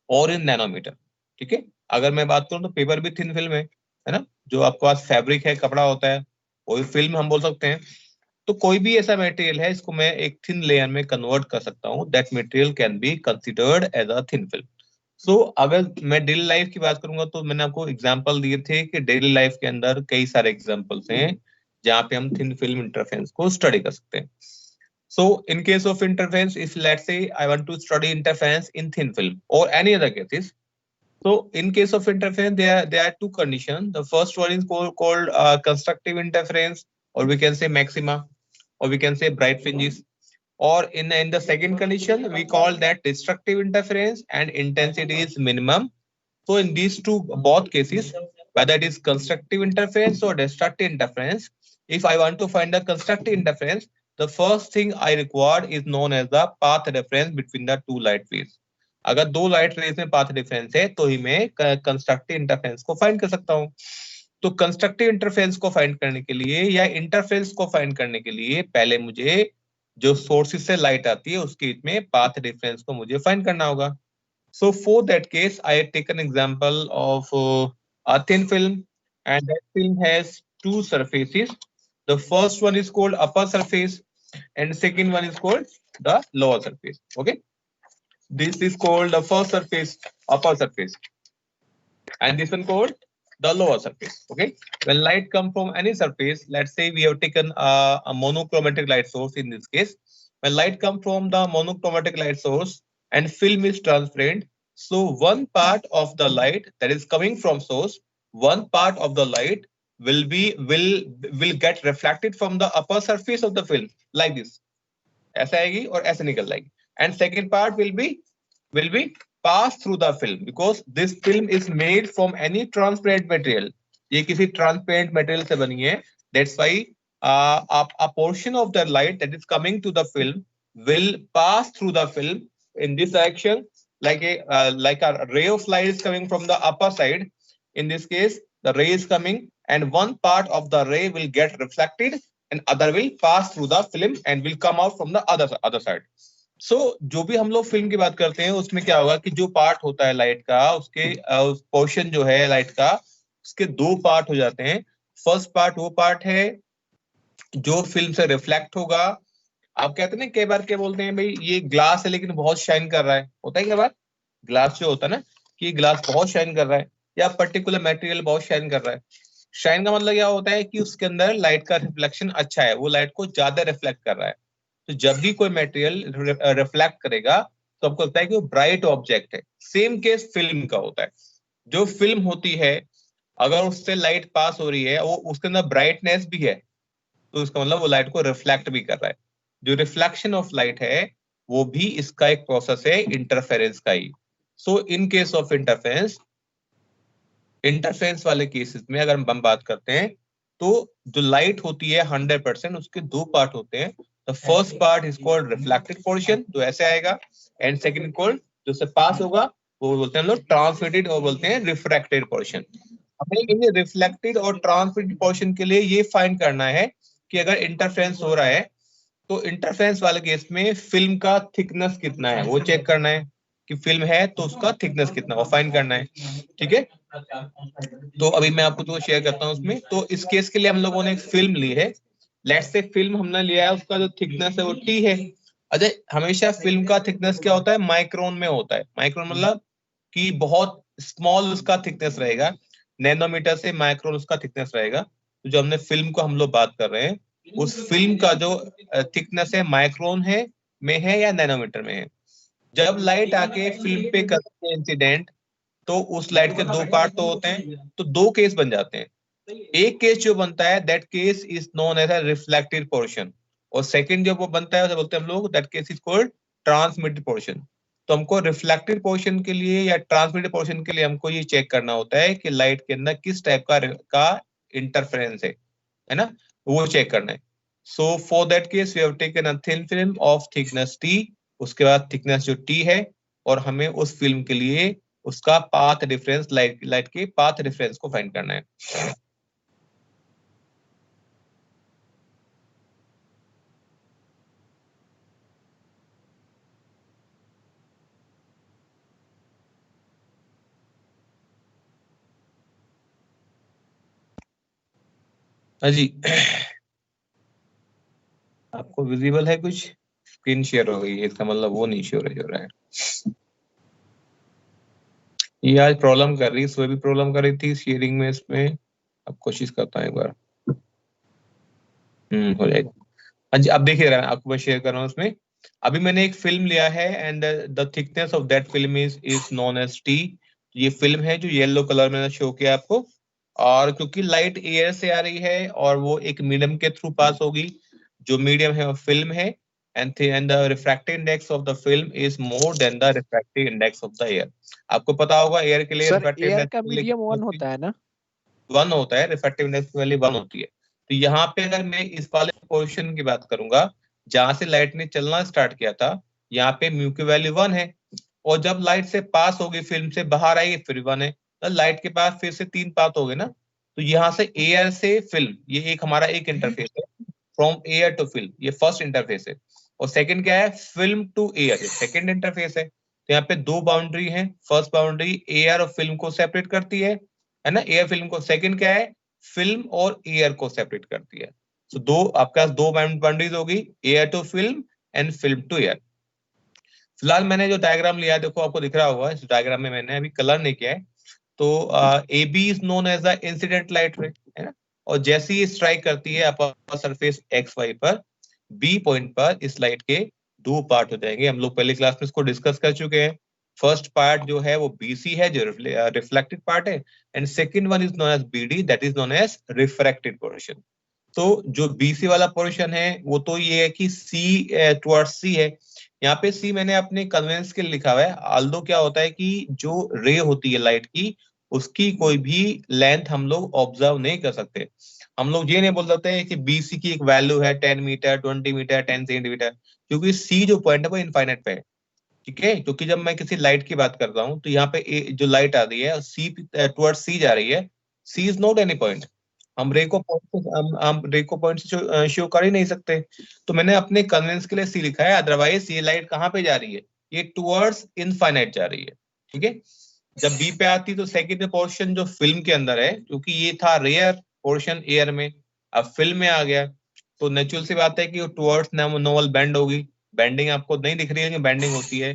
or in nanometer. ठीक है, अगर मैं बात करूं तो पेपर भी थिन फिल्म है ना, जो आपके पास फैब्रिक है, कपड़ा होता है, वो भी फिल्म हम बोल सकते हैं। तो कोई भी ऐसा मटेरियल है, इसको मैं एक थिन लेयर में कन्वर्ट कर सकता हूँ, that material can be considered as a thin film. So अगर मैं डेली लाइफ की बात करूंगा तो मैंने आपको एग्जांपल दिए थे कि डेली लाइफ के अंदर कई सारे एग्जांपल्स हैं जहां पे हम थिन फिल्म इंटरफेरेंस को स्टडी कर सकते हैं। So in case of interference, if let's say I want to study interference in thin film और any other cases, so in case of interference there are two conditions. The first one is called constructive interference, or we can say maxima, or we can say bright fringes, or in the second condition we call that destructive interference and intensity is minimum. So in these two both cases, whether it is constructive interference or destructive interference, if I want to find the constructive interference, the first thing I require is known as the path difference between the two light rays. अगर दो लाइट रेज में पाथ डिफरेंस है तो ही मैं कंस्ट्रक्टिव इंटरफेरेंस को फाइंड कर सकता हूं। तो कंस्ट्रक्टिव इंटरफेरेंस को फाइंड करने के लिए या इंटरफेरेंस को फाइंड करने के लिए पहले मुझे जो सोर्सेज से लाइट आती है उसके बीच में पाथ डिफरेंस को मुझे फाइंड करना होगा। सो for that case I have taken example of a thin film, and that film has to surfaces. The first one is called upper surface and second one is called the lower surface. Okay, this is called the first surface, upper surface, and this one called the lower surface. Okay, when light come from any surface, let's say we have taken a monochromatic light source in this case. When light come from the monochromatic light source and film is transparent, so one part of the light that is coming from source, one part of the light will get reflected from the upper surface of the film like this, ऐसा आएगी और ऐसे निकल जाएगी, and second part will be pass through the film because this film is made from any transparent material. ये किसी transparent material से बनी है. That's why a portion of the light that is coming to the film will pass through the film in this direction, like a ray of light is coming from the upper side. In this case, the ray is coming, and one part of the ray will get reflected, and other will pass through the film and will come out from the other side. So जो भी हम लोग फिल्म की बात करते हैं उसमें क्या होगा कि जो पार्ट होता है लाइट का, उसके पोर्शन जो है लाइट का, उसके दो पार्ट हो जाते हैं. फर्स्ट पार्ट वो पार्ट है जो फिल्म से रिफ्लेक्ट होगा. आप कहते हैं कई बार क्या बोलते हैं, भाई ये ग्लास है लेकिन बहुत शाइन कर रहा है. होता है कई बार ग्लास जो होता है ना कि ग्लास बहुत शाइन कर रहा है या पर्टिकुलर मटेरियल बहुत शाइन कर रहा है. शाइन का मतलब क्या होता है कि उसके अंदर लाइट का रिफ्लेक्शन अच्छा है, वो लाइट को ज्यादा रिफ्लेक्ट कर रहा है. तो जब भी कोई मटेरियल रिफ्लेक्ट करेगा तो आपको लगता है कि वो ब्राइट ऑब्जेक्ट है. सेम केस फिल्म का होता है. जो फिल्म होती है अगर उससे लाइट पास हो रही है, वो उसके अंदर ब्राइटनेस भी है, तो इसका मतलब वो लाइट को रिफ्लेक्ट भी कर रहा है. जो रिफ्लेक्शन ऑफ लाइट है वो भी इसका एक प्रोसेस है इंटरफेरेंस का ही. सो इन केस ऑफ इंटरफेरेंस वाले केसेस में अगर हम बात करते हैं तो जो लाइट होती है 100% उसके दो पार्ट होते हैं. The first part is called reflected portion, जो ऐसे आएगा, एंड सेकंड कॉल्ड जो से पास होगा वो बोलते हैं हम लोग ट्रांसमिटेड और बोलते हैं रिफ्रैक्टेड पोर्शन. हमें इन रिफ्लेक्टेड और ट्रांसमिटेड पोर्शन के लिए ये फाइंड करना है कि अगर इंटरफेरेंस हो रहा है तो इंटरफेरेंस वाले केस में फिल्म का थिकनेस कितना है वो चेक करना है कि फिल्म है तो उसका थिकनेस कितना वो फाइंड करना है. ठीक है, तो अभी मैं आपको तो शेयर करता हूँ उसमें. तो इस केस के लिए हम लोगों ने एक फिल्म ली है. लेट्स से फिल्म हमने लिया है, उसका जो थिकनेस है वो T है. अच्छा, हमेशा फिल्म का थिकनेस क्या होता है, माइक्रोन में होता है. माइक्रोन मतलब कि बहुत स्मॉल उसका थिकनेस रहेगा, नैनोमीटर से माइक्रोन उसका थिकनेस रहेगा. तो जो हमने फिल्म को हम लोग बात कर रहे हैं उस फिल्म का जो थिकनेस है माइक्रोन है में है या नैनोमीटर में है. जब लाइट आके फिल्म पे करती है इंसिडेंट तो उस लाइट के दो पार्ट तो होते हैं, तो दो केस बन जाते हैं. एक केस जो बनता है that case is known as a reflected portion, और सेकंड जो वो बनता है उसे बोलते हैं हम लोग that case is called transmitted portion. तो हमको रिफ्लेक्टेड पोर्शन के लिए या ट्रांसमिटेड पोर्शन के लिए हमको ये चेक करना होता है कि लाइट के अंदर किस टाइप का इंटरफेरेंस है ना, वो चेक करना है. So for that case we have taken a thin film of thickness T. उसके बाद थिकनेस जो T है, और हमें उस फिल्म के लिए उसका पाथ डिफरेंस, लाइट के पाथ डिफरेंस को फाइंड करना है. जी आपको विजिबल है कुछ? स्क्रीन शेयर हो गई है, इसका मतलब वो नहीं शेयर हो रहा है. ये आज प्रॉब्लम कर रही है, सुबह भी प्रॉब्लम कर रही थी शेयरिंग में. इसमें अब कोशिश करता हूँ एक बार. हो जाएगा. हाँ जी, अब देखिए आपको मैं शेयर कर रहा हूँ उसमें. अभी मैंने एक फिल्म लिया है and the thickness of that film is known as T. ये फिल्म है जो येलो कलर में शो किया आपको, और क्योंकि लाइट एयर से आ रही है और वो एक मीडियम के थ्रू पास होगी, जो मीडियम है वो फिल्म है, and the refractive index of the film is more than the refractive index of the air. आपको पता होगा एयर के लिए refractive index का मीडियम 1 होता है ना, 1 होता है, रिफ्रैक्टिव इंडेक्स की वैल्यू 1 होती है. तो यहाँ पे अगर मैं इस वाले पोर्शन की बात करूंगा जहां से लाइट ने चलना स्टार्ट किया था, यहाँ पे म्यू की वैल्यू 1 है, और जब लाइट से पास होगी फिल्म से बाहर आई फिर 1 है. तो लाइट के पास फिर से 3 पाथ हो गए ना. तो यहाँ से एयर से फिल्म, ये एक हमारा एक इंटरफेस है, फ्रॉम एयर टू फिल्म, ये फर्स्ट इंटरफेस है. और सेकंड क्या है, film to air, second interface है. तो यहाँ पे दो बाउंड्री हैं. फर्स्ट बाउंड्री एयर और फिल्म को सेपरेट करती है ना, एयर फिल्म को. सेकंड क्या है, फिल्म और एयर को सेपरेट करती है. तो दो आपके पास दो बाउंड्रीज होगी, air to film and film to air. फिलहाल मैंने जो डायग्राम लिया देखो आपको दिख रहा होगा, इस डायग्राम में मैंने अभी कलर नहीं किया है. तो AB is known as the incident light ray, है ना. और जैसे ही स्ट्राइक करती है अपर सरफेस XY पर, B पॉइंट पर इस लाइट के दो पार्ट हो जाएंगे. हम लोग पहले क्लास में इसको डिस्कस कर चुके हैं. फर्स्ट पार्ट जो है वो BC है, जो रिफ्लेक्टेड पार्ट है, and second one is known as BD, that is known as refracted portion. तो जो BC वाला पोर्शन है वो तो ये है कि C टुवर्ड्स C है, यहाँ पे सी मैंने अपने कन्वेंस के लिए लिखा हुआ है। आल्दो क्या होता है कि जो रे होती है लाइट की, उसकी कोई भी लेंथ हम लोग ऑब्जर्व नहीं कर सकते। हम लोग ये नहीं बोल सकते हैं कि बीसी की एक वैल्यू है 10 मीटर, 20 मीटर, 10 सेंटीमीटर, क्योंकि सी जो पॉइंट है वो इनफाइनाइट पे है। ठीक है, क्योंकि जब मैं किसी लाइट की बात करता हूँ तो यहाँ पे जो लाइट आ रही है सी टुवर्ड्स सी जा रही है, सी इज नॉट एनी पॉइंट। हम रे को पॉइंट से शो कर ही नहीं सकते। तो मैंने अपने कन्वेंस के लिए सी लिखा है, अदरवाइज ये लाइट कहाँ पे जा रही है, ये टुवर्ड्स इनफाइनाइट जा रही है। ठीक है, जब बी पे आती तो सेकेंड पोर्शन जो फिल्म के अंदर है, क्योंकि ये था रेयर पोर्शन एयर में, अब फिल्म में आ गया, तो नेचुरल सी बात है कि टुवर्ड्स नॉर्मल बेंड होगी। बेंडिंग आपको नहीं दिख रही है, बेंडिंग होती है।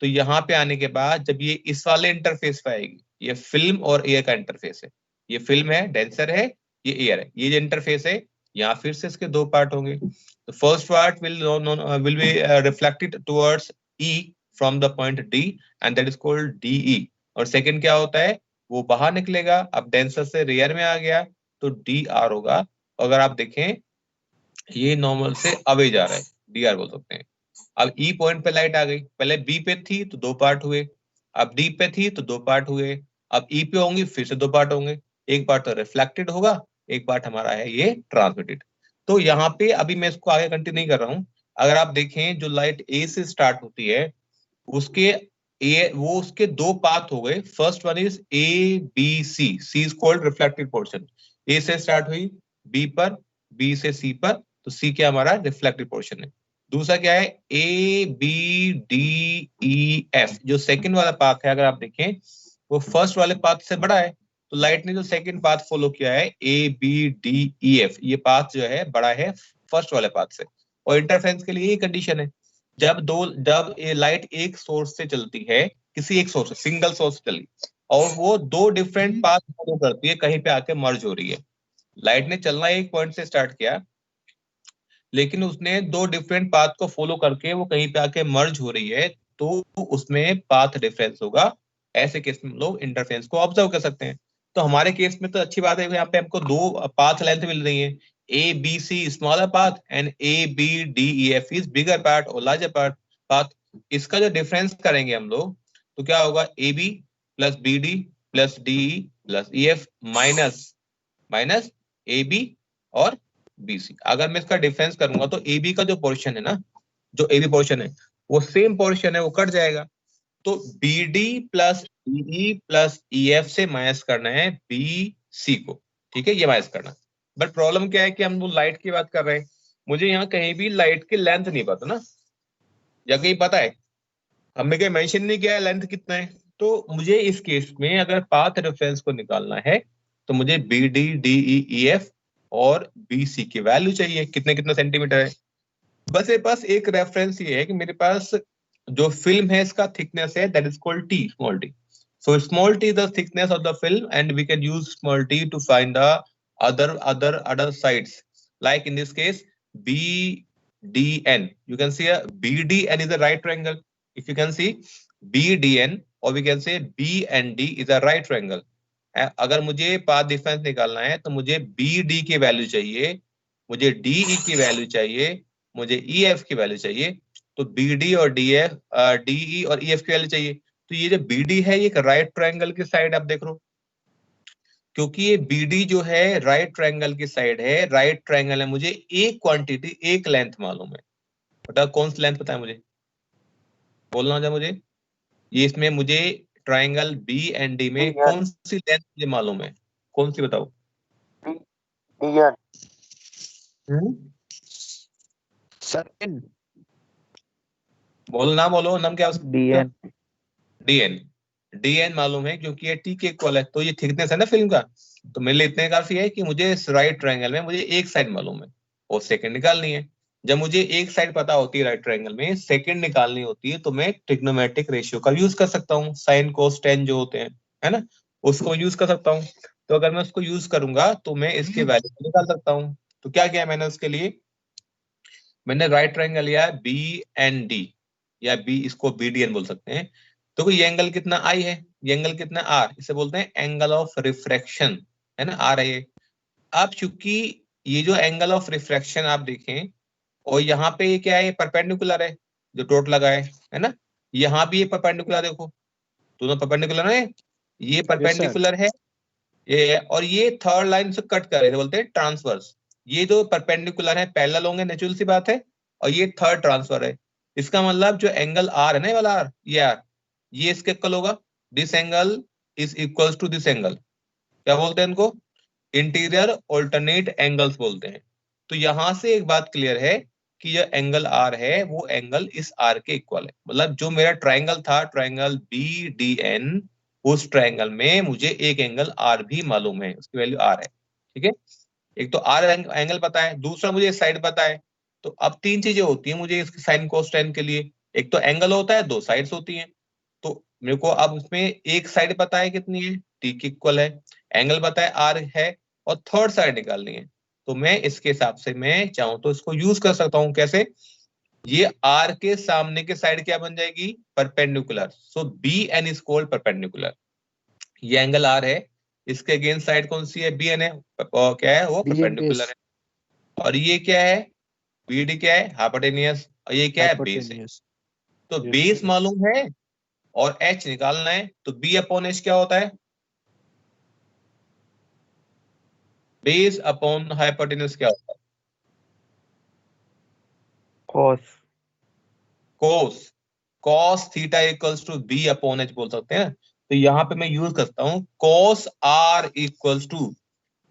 तो यहाँ पे आने के बाद जब ये इस वाले इंटरफेस पे आएगी, ये फिल्म और एयर का इंटरफेस है, ये फिल्म है, डेंसर है, ये एयर है, ये जो इंटरफेस है, यहाँ फिर से इसके दो पार्ट होंगे। तो first part will be reflected towards E from the point D and that is called DE. और सेकंड क्या होता है, वो बाहर निकलेगा, अब डेंसर से रेयर में आ गया तो डी आर होगा। अगर आप देखें ये नॉर्मल से अवे जा रहा है, डी आर बोल सकते हैं। अब ई पॉइंट पे लाइट आ गई, पहले बी पे थी तो दो पार्ट हुए, अब डी पे थी तो दो पार्ट हुए, अब ई पे होंगी फिर से दो पार्ट होंगे। एक पार्ट तो रिफ्लेक्टेड होगा, एक पार्ट हमारा है ये ट्रांसमिटेड। तो यहाँ पे अभी मैं इसको आगे कंटिन्यू नहीं कर रहा हूँ। अगर आप देखें जो लाइट ए से स्टार्ट होती है उसके उसके दो पाथ हो गए। First one is A B C, C is called reflected portion. A से स्टार्ट हुई बी पर, बी से सी पर, तो सी क्या हमारा रिफ्लेक्टेड पोर्शन है। दूसरा क्या है, A B D E F, जो सेकंड वाला पाथ है अगर आप देखें वो फर्स्ट वाले पाथ से बड़ा है, तो लाइट ने जो सेकंड पाथ फॉलो किया है A B D E F, ये पाथ जो है बड़ा है फर्स्ट वाले पाथ से। और इंटरफेरेंस के लिए ये कंडीशन है, जब ये लाइट एक सोर्स से चलती है, किसी एक सोर्स से, सिंगल सोर्स से चली और वो दो डिफरेंट पाथ फॉलो करती है, कहीं पे आके मर्ज हो रही है। लाइट ने चलना एक पॉइंट से स्टार्ट किया, लेकिन उसने दो डिफरेंट पाथ को फॉलो करके वो कहीं पे आके मर्ज हो रही है, तो उसमें पाथ डिफरेंस होगा। ऐसे केस में लोग इंटरफेरेंस को ऑब्जर्व कर सकते हैं। तो हमारे केस में तो अच्छी बात है, यहाँ पे हमको दो पाथ लेंथ मिल रही है, A B C smaller path and A B D E F is bigger part और लार्जर पाथ। इसका जो डिफरेंस करेंगे हम लोग तो क्या होगा, A B plus B D plus D E plus E F minus A B और बी सी। अगर मैं इसका डिफरेंस करूंगा तो ए बी का जो पोर्शन है ना, जो ए बी पोर्शन है वो सेम पोर्शन है, वो कट जाएगा। तो B D plus E plus E F से माइनस करना है बी सी को। ठीक है, ये माइनस करना। बट प्रॉब्लम क्या है कि हम लोग लाइट की बात कर रहे हैं, मुझे यहाँ कहीं भी लाइट की लेंथ नहीं पता ना, या कहीं पता है, हमने कहीं मेंशन नहीं किया है लेंथ कितना है। तो मुझे इस केस में अगर पाथ रेफरेंस को निकालना है तो मुझे B D D E F और बी सी की वैल्यू चाहिए, कितने कितना सेंटीमीटर है। बस मेरे पास एक रेफरेंस ये है कि मेरे पास जो फिल्म है इसका थिकनेस है, that is called T, small T. So small t is the thickness of the film, and we can use small t to find the other sides. Like in this case, BDN. You can see a BDN is a right triangle. If you can see BDN, or we can say BND is a right triangle. अगर मुझे पाथ डिफरेंस निकालना है तो मुझे BD की वैल्यू चाहिए, मुझे DE की वैल्यू चाहिए, मुझे EF की वैल्यू चाहिए। तो BD और DE और EF की वैल्यू चाहिए। तो ये जो BD है ये एक राइट ट्रायंगल की साइड आप देख लो, क्योंकि ये BD जो है राइट ट्रायंगल की साइड है, राइट ट्रायंगल है, मुझे एक क्वांटिटी एक लेंथ मालूम है। बताओ कौन सी लेंथ पता है मुझे, बोलना जा मुझे। ये इसमें मुझे ट्रायंगल BND में कौन सी लेंथ मुझे मालूम है, कौन सी बताओ। सर एन, बोलो ना, बोलो नाम क्या है। DN मालूम है क्योंकि ये T के इक्वल है, तो ये थिकनेस है ना फिल्म का। तो मेरे लिए इतने काफी है कि मुझे इस राइट ट्रायंगल में मुझे एक साइड मालूम है और सेकंड निकालनी है। जब मुझे एक साइड पता होती है राइट ट्रायंगल में, सेकंड निकालनी होती है, तो मैं ट्रिग्नोमेट्रिक रेशियो का यूज कर सकता हूँ। साइन कोस टेन जो होते हैं, है ना, उसको यूज कर सकता हूँ। तो अगर मैं उसको यूज करूंगा तो मैं इसके वैल्यू निकाल सकता हूँ। तो क्या किया मैंने उसके लिए, मैंने राइट ट्रायंगल लिया BND या बी, इसको BDN बोल सकते हैं। तो ये एंगल कितना I है, ये एंगल कितना R, इसे बोलते हैं एंगल ऑफ रिफ्रैक्शन, है ना, R है ये। अब चूंकि ये जो एंगल ऑफ रिफ्रैक्शन आप देखें, और यहाँ पे ये क्या है, ये परपेंडिकुलर है, जो डॉट लगा है ना, यहाँ भी ये परपेंडिकुलर, देखो दोनों परपेंडिकुलर है, ये परपेंडिकुलर है ये, और ये थर्ड लाइन से कट कर रहे थे, बोलते हैं ट्रांसवर्स। ये जो परपेंडिकुलर है पैरेलल होंगे, नेचुरल सी बात है, और ये थर्ड ट्रांसफर है। इसका मतलब जो एंगल आर है ना, ये वाला आर, ये आर, ये इसके इक्वल होगा, this angle is equals to this angle. क्या बोलते हैं इनको? इंटीरियर ऑल्टरनेट एंगल्स बोलते हैं। तो यहां से एक बात क्लियर है कि यह एंगल आर है वो एंगल इस आर के इक्वल है। मतलब जो मेरा ट्राइंगल था, ट्राइंगल बी डी एन, उस ट्राइंगल में मुझे एक एंगल आर भी मालूम है, उसकी वैल्यू आर है। ठीक है, एक तो आर एंगल पता है, दूसरा मुझे साइड पता है। तो अब तीन चीजें होती हैं मुझे इसके साइन कोस टेन के लिए, एक तो एंगल होता है, दो साइड्स होती हैं। तो मेरे को अब उसमें एक साइड पता है कितनी है, टी के इक्वल है, एंगल पता है आर है, और थर्ड साइड निकालनी है। तो मैं इसके हिसाब से मैं चाहूं तो इसको यूज कर सकता हूं। कैसे? ये आर के सामने के साइड क्या बन जाएगी? Perpendicular. So B N is called perpendicular. ये एंगल आर है, इसके अगेंस्ट साइड कौन सी है? बी एन है, और क्या है वो? परपेंडिकुलर है। और ये क्या है? बी डी क्या है? हाइपोटेनियस। और ये क्या है? बेस है। तो बेस मालूम है और एच निकालना है, तो बी अपॉन एच क्या होता है? बेस अपॉन हाइपोटेन्यूज क्या होता है? Cos. Cos. Cos theta equals to B upon H बोल सकते हैं। तो यहां पे मैं यूज करता हूं cos R equals to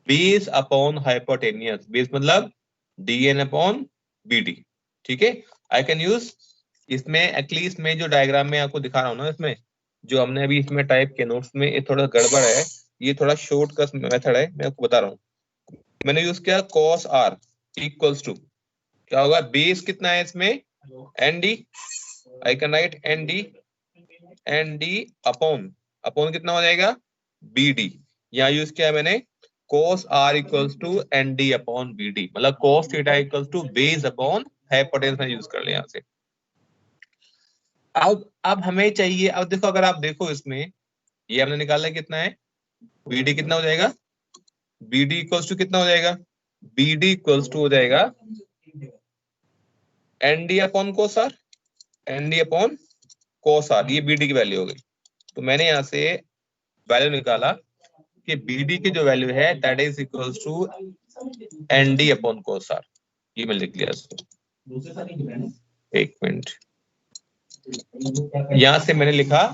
base upon hypotenuse. Base मतलब D N upon B D. ठीक है, आई कैन यूज इसमें एटलीस्ट में जो डायग्राम में आपको दिखा रहा हूं ना, इसमें जो हमने अभी इसमें टाइप के नोट्स में, ये थोड़ा गड़बड़ है, ये थोड़ा शॉर्टकट मेथड है, मैं आपको बता रहा हूँ। मैंने यूज किया कॉस आर इक्वल्स टू, क्या होगा? बेस कितना है इसमें? N D. I can write N D upon कितना हो जाएगा? B D. यहाँ यूज किया मैंने cos r equals to N D upon B D, मतलब cos theta equals to base upon hypotenuse में यूज कर लिया यहाँ से। अब हमें चाहिए, अब देखो, अगर आप देखो इसमें ये हमने निकाला कितना है, बी डी कितना हो जाएगा? बी डी इक्वल्स टू कितना हो जाएगा? बी डी इक्वल्स टू हो जाएगा N D upon cos R, N D upon cos R, ये बी डी की वैल्यू हो गई। तो मैंने यहाँ से वैल्यू निकाला कि बी डी की जो वैल्यू है that is equals to N D upon cos R. ये मैं लिख लिया इसको, एक मिनट, यहां से मैंने लिखा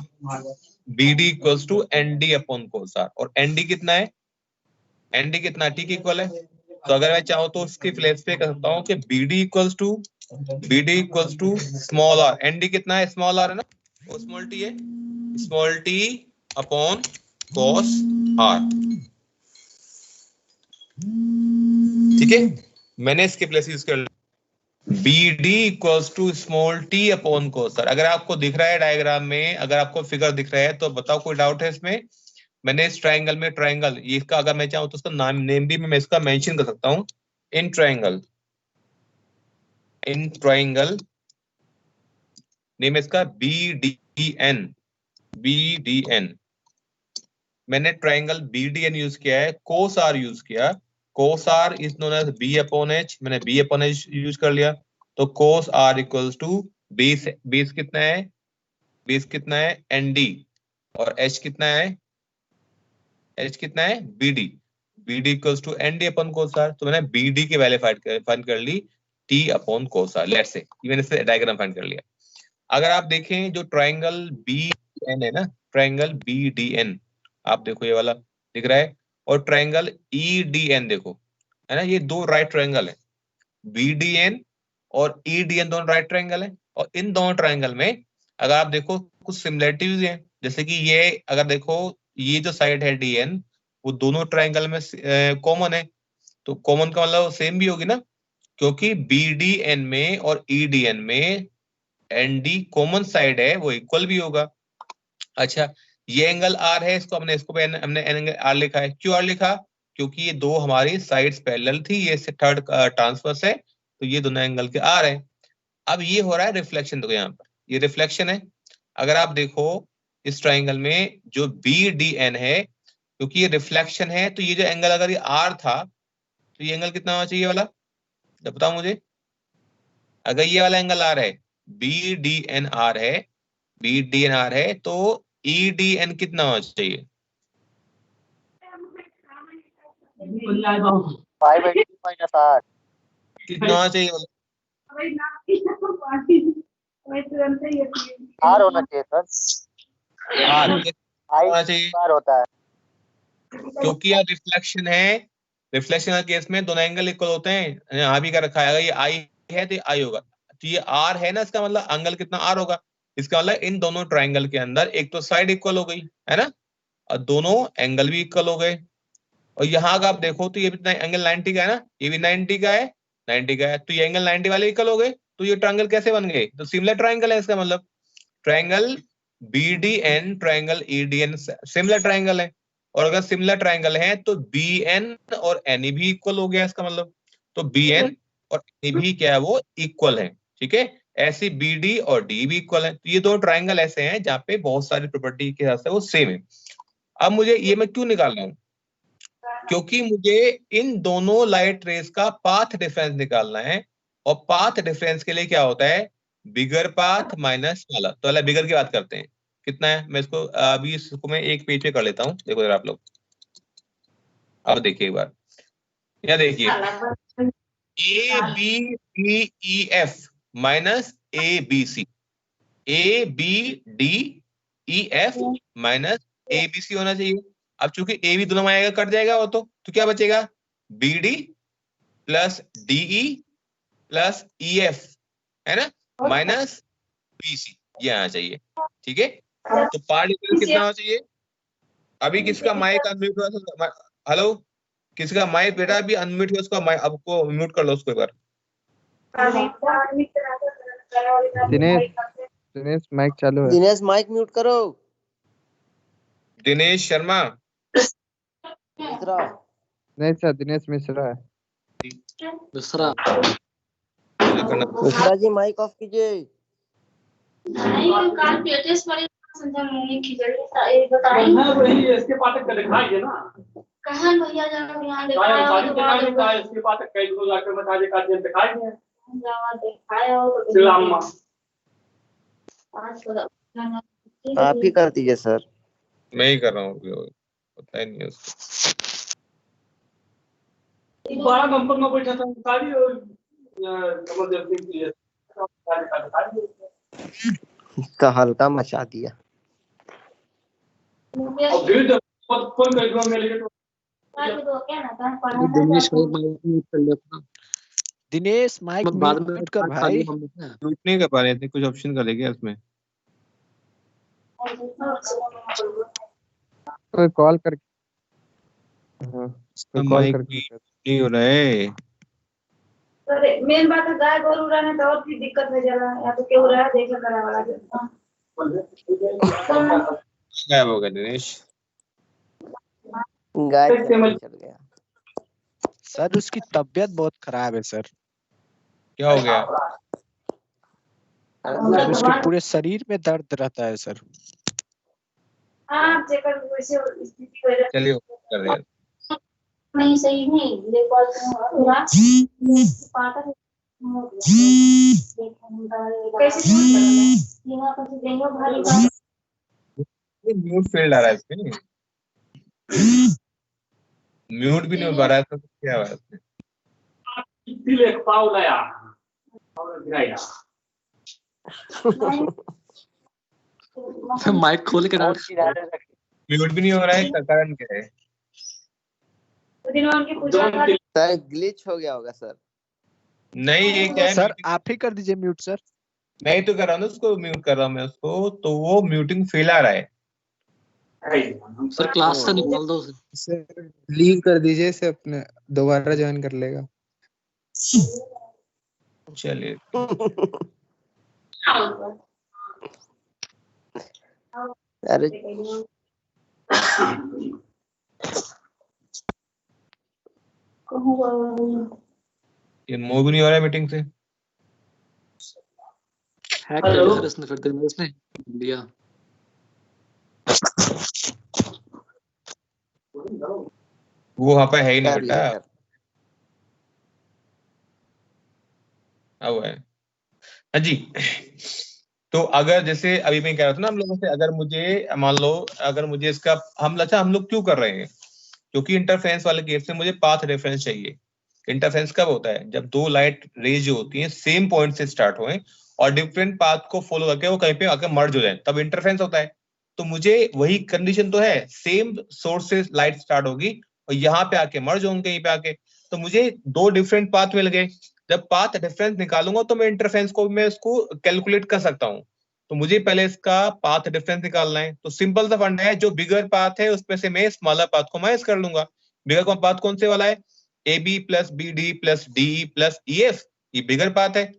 B D equals to N D upon cos R, और एन डी कितना है? एन डी कितना? टी के इक्वल है। तो अगर मैं चाहूँ तो उसकी प्लेस पे कर सकता हूँ कि B D equals to small R. N D कितना है? स्मॉल आर है ना, वो स्मॉल टी है, small T upon cos R. ठीक है, मैंने इसके प्लेस यूज कर B D equals to small T upon cos R. अगर आपको दिख रहा है डायग्राम में, अगर आपको फिगर दिख रहा है तो बताओ, कोई डाउट है इसमें? मैंने इस ट्राइंगल में, ट्राइंगल ये इसका अगर मैं चाहूँ तो उसका नाम नेम भी मैं इसका मेंशन कर सकता हूँ। इन ट्राइंगल नेम इसका बी डी एन। मैंने triangle B D N use किया है, कोस आर यूज किया। Cos R is known as B upon H, मैंने बी अपॉन एच यूज कर लिया। तो cos R equals to base कितना है? बेस कितना है? एन डी, और एच कितना है? एच कितना है? B D. B D equals to N D upon cos R. तो मैंने बी डी की वैल्यू फाइंड कर ली, T upon cos R. Let's say मैंने इससे डायग्राम फाइंड कर लिया। अगर आप देखें जो ट्राइंगल बी एन है ना, ट्राइंगल बी डी एन, आप देखो ये वाला दिख रहा है, और ट्राइंगल ई डी एन देखो, है ना, ये दो राइट ट्राइंगल है। बी डी एन और ई डी एन दोनों राइट ट्राइंगल है, और इन दोनों ट्राइंगल में अगर आप देखो कुछ सिमिलरिटीज हैं। जैसे कि ये अगर देखो, ये जो साइड है डी एन, वो दोनों ट्राइंगल में कॉमन है। तो कॉमन का मतलब सेम भी होगी ना, क्योंकि बी डी एन में और ई डी एन में एन डी कॉमन साइड है, वो इक्वल भी होगा। अच्छा, ये एंगल आर है, इसको हमने एंगल आर लिखा है। क्यों आर लिखा? क्योंकि ये दो हमारी साइड्स पैरेलल थी, ये थर्ड ट्रांसवर्स है, तो ये दोनों एंगल के आर है। अब ये हो रहा है रिफ्लेक्शन, देखो यहाँ पर ये रिफ्लेक्शन है। अगर आप देखो इस ट्राइंगल में जो बी डी एन है, क्योंकि ये रिफ्लेक्शन है, तो ये जो एंगल अगर ये आर था, तो ये एंगल कितना होना चाहिए वाला? बताओ मुझे। अगर ये वाला एंगल आर है, BDNR है, BDNR है, तो EDN कितना होना चाहिए? 580 minus R. कितना होना चाहिए? R होना चाहिए सर। R होना चाहिए, R होता है। क्योंकि यार रिफ्लेक्शन है, रिफ्लेक्शन के केस में दोनों एंगल इक्वल होते हैं। यहाँ भी कर रखा है, अगर ये I है तो ये I होगा, तो ये R है ना, इसका मतलब एंगल कितना R होगा। इसका मतलब इन दोनों ट्राइंगल के अंदर एक तो साइड इक्वल हो गई है ना, और दोनों एंगल भी इक्वल हो गए। और यहाँ अगर आप देखो तो ये भी एंगल 90 का है ना, ये भी 90 का है, 90 का है, तो ये एंगल 90 वाले इक्वल हो गए। तो ये ट्रायंगल कैसे बन गए? तो सिमिलर ट्रायंगल है, इसका मतलब triangle BDN triangle EDN similar triangle है। और अगर सिमिलर ट्रायंगल है तो BN और NE भी इक्वल हो गया, इसका मतलब तो BN और NE भी क्या है, वो इक्वल है। ठीक है, ऐसे BD और D भी इक्वल है। तो ये दो ट्रायंगल ऐसे हैं जहाँ पे बहुत सारी प्रॉपर्टी के हिसाब से वो सेम है। अब मुझे ये मैं क्यों निकाल रहा हूँ? क्योंकि मुझे इन दोनों लाइट रेस का पाथ डिफरेंस निकालना है, और पाथ डिफरेंस के लिए क्या होता है, बिगर पाथ माइनस स्मॉलर। तो पहले बिगर की बात करते हैं, कितना है। मैं इसको अभी इसको मैं एक पेज पे कर लेता हूँ, देखो जरा आप लोग। अब देखिए एक बार, यह देखिए ABDEF minus ABC, ABDEF minus ABC होना चाहिए। अब चूंकि ए भी दोनों में आएगा, कट जाएगा वो, तो क्या बचेगा, BD plus DE plus EF है ना, माइनस BC, ये आना चाहिए। ठीक है, तो पार्ट डिफरेंस कितना होना चाहिए। अभी किसका माइक अनम्यूट हुआ? हेलो, किसका माइक बेटा अभी अनम्यूट हुआ, उसका माइक आपको म्यूट कर लो उसको एक बार। दिनेश माइक चालू है। दिनेश माइक म्यूट करो। दिनेश शर्मा, मिश्रा। नहीं सर, दिनेश मिश्रा है। मिश्रा जी माइक ऑफ कीजिए। आप ही कर दीजिए सर। मैं ही कर रहा हूँ, पता ही नहीं है उसको। बड़ा नंबर में बैठा था सारी, और जबरदस्ती इसका हल्का मचा दिया। दिनेश माइक म्यूट कर भाई। म्यूट नहीं कर पा रहे थे, कुछ ऑप्शन कर लेंगे उसमें। कोई कॉल करके, हाँ कोई कॉल माइक करके नहीं हो रहा है। अरे मेन बात है, गाय गोरू रहने तो और भी दिक्कत हो जाला, या तो क्यों रहा देख करा वाला क्या होगा दिनेश? गाय चल गया सर, उसकी तबीयत बहुत खराब है सर। क्या हो गया? सर उसके पूरे शरीर में दर्द रहता है सर। हां चेकर वैसे स्थिति हो जाती चलिए कर रहे हैं। नहीं सही नहीं लेकिन पाता कैसे यहां पर देंगे भारी बात। म्यूट फील्ड आ रहा है इसमें, म्यूट भी नहीं हो पा रहा है, तो क्या है इसमें? दिले पाउलाया और गिराया माइक खोल के डाल। म्यूट भी नहीं हो रहा है, इसका कारण क्या है? सर ग्लिच हो गया होगा सर। नहीं, ये क्या है सर, आप ही कर दीजिए म्यूट सर। नहीं तो कर रहा हूँ उसको, म्यूट कर रहा हूँ मैं उसको, तो वो म्यूटिंग फेल आ रहा है। सर क्लास से निकाल दो उसे। लीव कर दीजिए इसे, अपने दोबारा ज्वाइन कर लेगा। चलिए अरे ये मूव नहीं हो रहा है मीटिंग से। हैक कर लिया सर इसने, फिर दिनेश ने लिया। वो वहां पे है ही नहीं बेटा, अब है। हाँ जी। तो अगर जैसे अभी मैं कह रहा था ना हम लोगों से, अगर मुझे मान लो, अगर मुझे इसका हम लोग क्यों कर रहे हैं, क्योंकि इंटरफेरेंस वाले केस में मुझे पाथ रेफरेंस चाहिए। इंटरफेरेंस कब होता है, जब दो लाइट रेज जो होती हैं सेम पॉइंट से स्टार्ट हुए और डिफरेंट पाथ को फॉलो करके वो कहीं पे आके मर्ज हो जाए, तब इंटरफेरेंस होता है। तो मुझे वही कंडीशन तो है, सेम सोर्स से लाइट स्टार्ट होगी और यहाँ पे आके मर्ज होंगे कहीं पे आके, तो मुझे दो डिफरेंट पाथ मिल गए। जब पाथ डिफरेंस निकालूंगा तो मैं इंटरफेरेंस को मैं इसको कैलकुलेट कर सकता हूँ। तो मुझे पहले इसका पाथ डिफरेंस निकालना है। तो सिंपल सा फंडा है, जो बिगर पाथ है उसमें से मैं स्मॉलर पाथ को माइनस कर लूंगा। बिगर पाथ कौन से वाला है, A B plus B D plus D plus E F, ये बिगर पाथ है।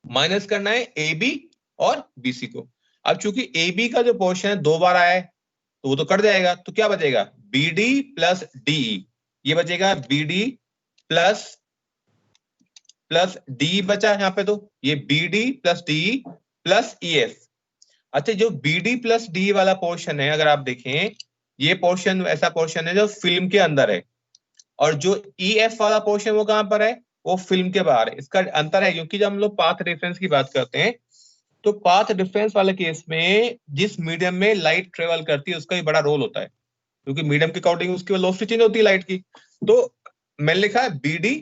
माइनस करना है ए बी और बी सी को। अब चूंकि ए बी का जो पोर्शन है 2 बार आया है तो वो तो कट जाएगा, तो क्या बचेगा, बी डी प्लस डी, ये बचेगा बी डी प्लस डी बचा यहाँ पे, तो ये B D plus D plus E F. अच्छा, जो बी डी प्लस डी वाला पोर्शन है, अगर आप देखें, ये पोर्शन ऐसा पोर्शन है जो फिल्म के अंदर है, और जो ई एफ वाला पोर्शन वो कहां पर है, वो फिल्म के बाहर है। इसका अंतर है, क्योंकि जब हम लोग पाथ डिफरेंस की बात करते हैं तो पाथ डिफरेंस वाले केस में जिस मीडियम में लाइट ट्रेवल करती है उसका भी बड़ा रोल होता है, क्योंकि मीडियम के अकॉर्डिंग उसकी वेलोसिटी चेंज होती है लाइट की। तो मैंने लिखा है B D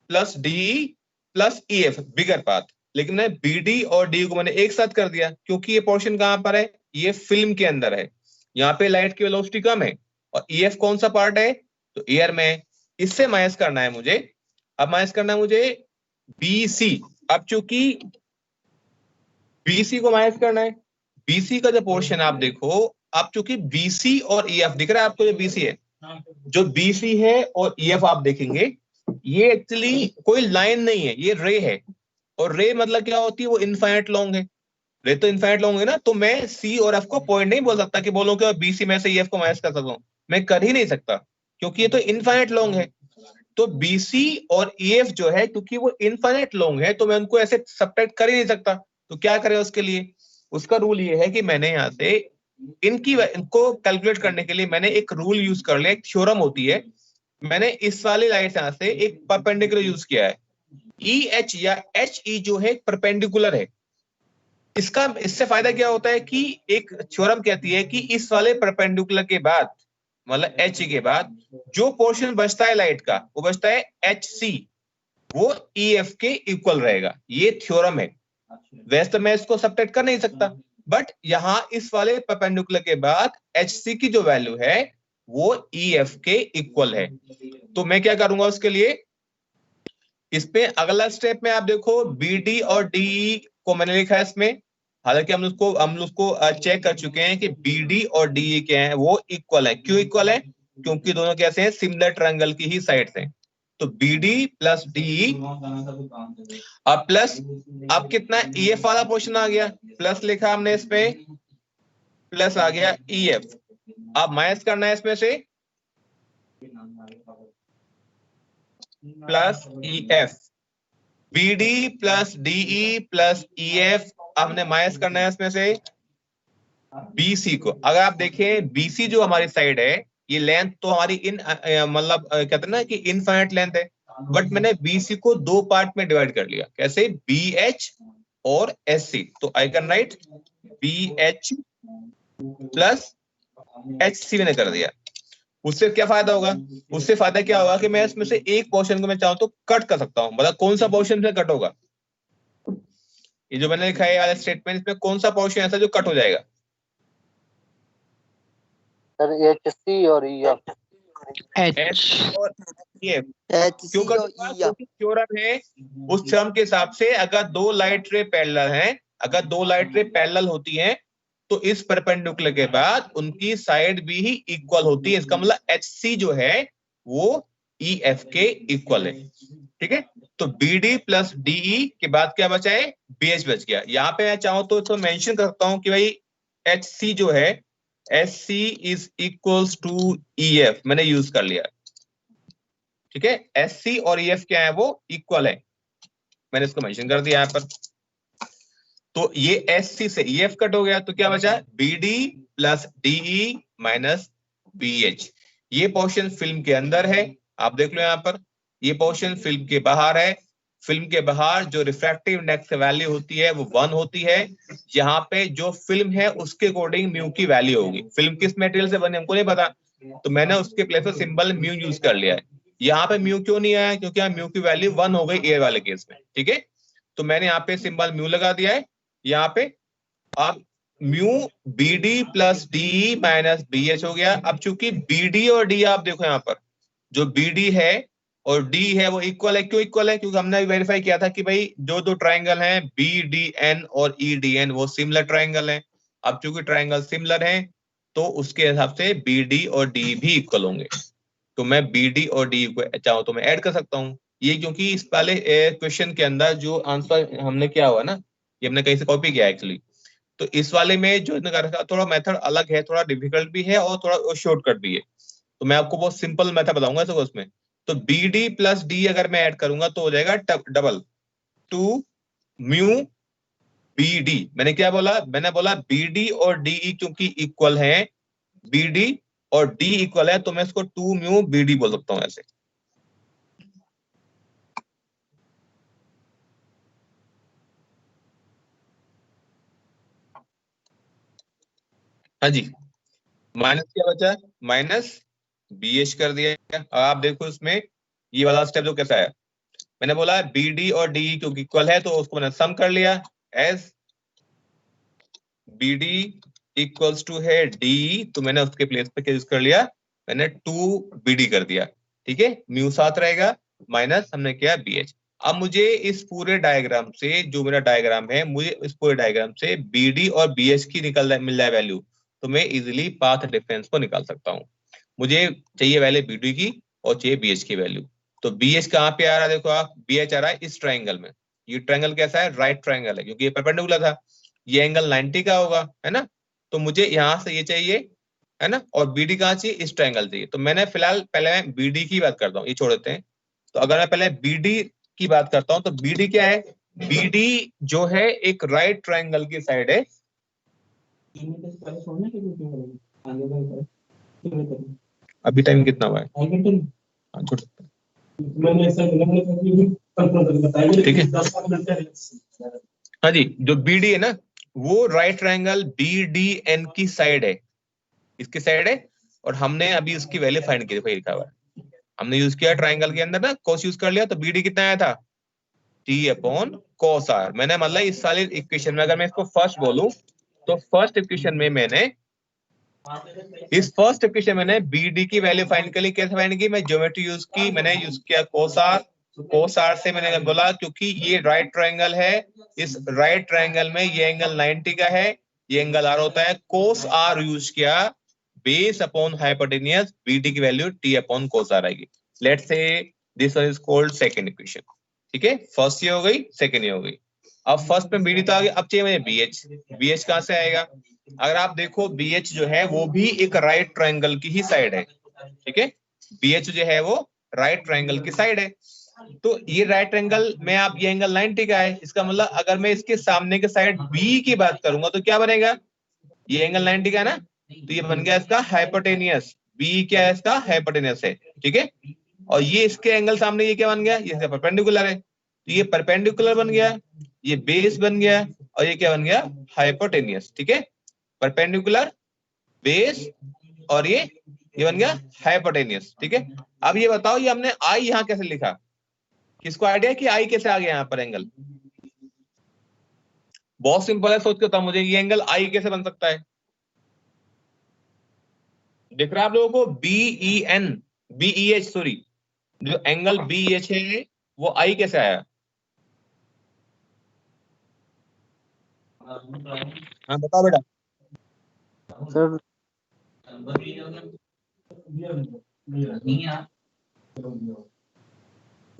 plus D plus E F bigger path, लेकिन मैं बी डी और डी को मैंने एक साथ कर दिया, क्योंकि ये पोर्शन कहां पर है, ये फिल्म के अंदर है, यहाँ पे लाइट की वेलोसिटी कम है, और ई एफ कौन सा पार्ट है, तो एयर में। इससे माइनस करना है मुझे, अब माइनस करना है मुझे बी सी। अब चूंकि बीसी को माइनस करना है, बीसी का जो पोर्शन आप देखो, आप चूंकि बीसी और ईएफ दिख रहा है आपको, जो बीसी है, जो बीसी है और ईएफ आप देखेंगे, ये एक्चुअली कोई लाइन नहीं है, ये रे है। और रे मतलब क्या होती है, वो इनफाइनाइट लॉन्ग है। रे तो इनफाइनाइट लॉन्ग है ना, तो मैं सी और एफ को पॉइंट नहीं बोल सकता कि बोलो कि बीसी में से ईएफ को माइनस कर सकता हूं, मैं कर ही नहीं सकता, क्योंकि ये तो इनफाइनाइट लॉन्ग है। तो बीसी और ईएफ जो है, क्योंकि वो इनफाइनाइट लॉन्ग है, तो मैं उनको ऐसे सब्ट्रैक्ट कर ही नहीं सकता। तो क्या करें उसके लिए, उसका रूल ये है कि मैंने यहाँ से इनको कैलकुलेट करने के लिए मैंने एक रूल यूज कर लिया, एक थ्योरम होती है। मैंने इस वाली लाइन से यहाँ से एक परपेंडिकुलर यूज किया है। ई एच या एच ई जो है परपेंडिकुलर है। इससे फायदा क्या होता है कि एक थ्योरम कहती है कि इस वाले परपेंडिकुलर के बाद, मतलब एच के बाद जो पोर्शन बचता है लाइट का, वो बचता है एच सी, वो ई एफ के इक्वल रहेगा। ये थ्योरम है। वैसे तो मैं इसको सब्ट्रैक्ट कर नहीं सकता, बट यहां इस वाले परपेंडिकुलर के बाद एच सी की जो वैल्यू है वो ई एफ के इक्वल है। तो मैं क्या करूंगा उसके लिए, इस पे अगला स्टेप में आप देखो, बी डी और डी को मैंने लिखा है इसमें। हालांकि हम उसको चेक कर चुके हैं कि बी डी और डी क्या है, वो इक्वल है। क्यों इक्वल है, क्योंकि दोनों कैसे हैं, सिमिलर ट्रायंगल की ही साइड्स हैं। तो बी डी प्लस डी अब प्लस, अब कितना ई एफ वाला पोर्शन आ गया, प्लस लिखा हमने इसमें, प्लस आ गया ई एफ। अब माइनस करना है इसमें से plus E F, B D plus DE plus E F. हमने माइनस करना है इसमें से बीसी को। अगर आप देखें बीसी जो हमारी साइड है, ये लेंथ तो हमारी मतलब कहते हैं ना कि इनफाइनाइट लेंथ है, बट मैंने बीसी को 2 पार्ट में डिवाइड कर लिया। कैसे, बी एच और एस सी। तो I can write B H plus H C मैंने कर दिया। उससे क्या फायदा होगा, उससे फायदा क्या होगा कि मैं इसमें से एक पोर्शन को मैं चाहूं तो कट कर सकता हूं। मतलब कौन सा पोर्शन से कट होगा, ये जो मैंने लिखा है वाला स्टेटमेंट, इसमें कौन सा पोर्शन ऐसा जो कट हो जाएगा, सर एच सी और ई एफ। एच और क्यों कट होगा, क्योंकि थ्योरम है, उस थ्योरम के हिसाब से अगर 2 लाइट रे पैरेलल हैं, अगर 2 लाइट रे पैरेलल होती हैं तो इस परपेंडिकुलर के बाद उनकी साइड भी ही इक्वल होती है। इसका मतलब एच सी जो है वो ई एफ के इक्वल है। ठीक है, तो बी डी प्लस डीई के बाद क्या बचा है, बी एच बच गया। यहाँ पे मैं चाहूं तो मेंशन कर सकता हूं कि भाई एच सी जो है, H C is equals to E F, मैंने यूज कर लिया। ठीक है, एच सी और ई एफ क्या है, वो इक्वल है, मैंने इसको मेंशन कर दिया यहाँ पर। तो ये एस सी से ई एफ कट हो गया, तो क्या बचा, B D plus DE minus B H. ये पोर्शन फिल्म के अंदर है, आप देख लो यहाँ पर, ये पोर्शन फिल्म के बाहर है। फिल्म के बाहर जो रिफ्रैक्टिव इंडेक्स वैल्यू होती है वो 1 होती है। यहाँ पे जो फिल्म है उसके अकॉर्डिंग म्यू की वैल्यू होगी। फिल्म किस मटेरियल से बनी हमको नहीं पता, तो मैंने उसके प्लेस पर सिंबल म्यू यूज कर लिया है। यहाँ पे म्यू क्यों नहीं आया, क्योंकि यहाँ म्यू की वैल्यू 1 हो गई एयर वाले केस में, ठीक है। तो मैंने यहाँ पे सिंबल म्यू लगा दिया है यहाँ पे। अब mu BD plus DE minus BH हो गया। अब चूंकि BD और D आप देखो यहाँ पर, जो BD है और D है वो इक्वल है। क्यों इक्वल है? क्योंकि हमने वेरीफाई किया था कि भाई जो दो ट्राइंगल हैं BDN और EDN वो सिमिलर ट्राइंगल हैं। अब चूंकि ट्राइंगल सिमिलर हैं तो उसके हिसाब से BD और D भी इक्वल होंगे। तो मैं BD और D को चाहूँ तो मैं ऐड कर सकता हूँ। ये क्योंकि इस वाले क्वेश्चन के अंदर जो आंसर हमने किया हुआ ना, ये हमने कहीं से कॉपी किया एक्चुअली। तो इस वाले में जो थोड़ा मेथड अलग है, थोड़ा डिफिकल्ट भी है और थोड़ा शॉर्टकट भी है। तो मैं आपको बहुत सिंपल मेथड बताऊंगा इसको उसमें। तो BD प्लस D अगर मैं ऐड करूंगा तो हो जाएगा डबल 2 म्यू BD। मैंने क्या बोला? मैंने बोला BD और DE क्योंकि इक्वल है, BD और D इक्वल है, तो मैं इसको 2 म्यू BD बोल सकता हूं ऐसे। हाँ जी, माइनस क्या बचा? माइनस BH कर दिया। अब आप देखो इसमें ये वाला स्टेप जो कैसा है। मैंने बोला BD और DE क्योंकि इक्वल है तो उसको मैंने सम कर लिया। एज BD इक्वल्स टू है DE, तो मैंने उसके प्लेस पे क्या यूज कर लिया? मैंने 2 BD कर दिया, ठीक है। म्यू साथ रहेगा माइनस हमने किया BH। अब मुझे इस पूरे डायग्राम से, जो मेरा डायग्राम है, मुझे इस पूरे डायग्राम से BD और BH की मिल जाए वैल्यू, तो मैं इजिली पाथ डिफरेंस को निकाल सकता हूँ। मुझे चाहिए वैल्यू BD की और चाहिए BH की वैल्यू। तो BH कहाँ पे आ रहा है? देखो आप, BH आ रहा है इस ट्राइंगल में। ये ट्राइंगल कैसा है? राइट ट्राइंगल है, क्योंकि ये परपेंडिकुलर था। ये एंगल 90 का होगा, है ना। तो मुझे यहाँ से ये चाहिए, है ना, और BD कहाँ चाहिए? इस ट्राइंगल चाहिए। तो मैंने फिलहाल पहले मैं BD की बात करता हूँ, ये छोड़ देते हैं। तो अगर मैं पहले BD की बात करता हूँ तो BD क्या है? BD जो है एक राइट ट्राइंगल की साइड है। अभी टाइम कितना हुआ है? ठीक है। हाँ जी, जो BD है ना वो राइट ट्राइंगल BDN की साइड है, इसकी साइड है। और हमने अभी उसकी वैल्यू फाइंड की, देखो लिखा हुआ है। हमने यूज किया ट्राइंगल के अंदर ना cos यूज कर लिया, तो BD कितना आया था? T/cos R। मैंने मतलब इस सारे इक्वेशन में अगर मैं इसको फर्स्ट बोलूं तो फर्स्ट इक्वेशन में मैंने BD की वैल्यू फाइंड कर ली। कैसे फाइंड की? मैं ज्योमेट्री यूज की, मैंने यूज किया cos R से। मैंने बोला क्योंकि ये राइट ट्राइंगल है, इस राइट ट्राइंगल में ये एंगल 90 का है, ये एंगल R होता है। cos R यूज किया, बेस अपॉन हाइपोटेन्यूज, BD की वैल्यू T/cos R आएगी। Let's say this one is called second equation, ठीक है। फर्स्ट ये हो गई, सेकंड ये हो गई। अब फर्स्ट में BD तो आ गया, अब चाहिए मुझे BH। BH कहां से आएगा? अगर आप देखो BH जो है वो भी एक राइट ट्राइंगल की ही साइड है, ठीक है। BH जो है वो राइट ट्राइंगल की साइड है। तो ये राइट ट्राइंगल में आप, ये एंगल 90 का है, इसका मतलब अगर मैं इसके सामने के साइड B की बात करूंगा तो क्या बनेगा? ये एंगल 90 का है ना, तो ये बन गया इसका हाइपोटेनियस। B क्या है? इसका हाइपोटेनियस है, ठीक है। और ये इसके एंगल सामने ये क्या बन गया? ये परपेंडिकुलर है, तो ये परपेंडिकुलर बन गया, ये बेस बन गया, और ये क्या बन गया? हाइपोटेनियस, ठीक है। परपेंडिकुलर, बेस, और ये बन गया हाइपोटेनियस, ठीक है। अब ये बताओ, ये हमने I यहाँ कैसे लिखा? किसको आइडिया कि I कैसे आ गया यहाँ पर एंगल? बहुत सिंपल है, सोच के बताओ मुझे, ये एंगल I कैसे बन सकता है? दिख रहा है आप लोगों को? BEH सॉरी, जो एंगल BEH है वो I कैसे आया? हाँ बताओ बेटा। सर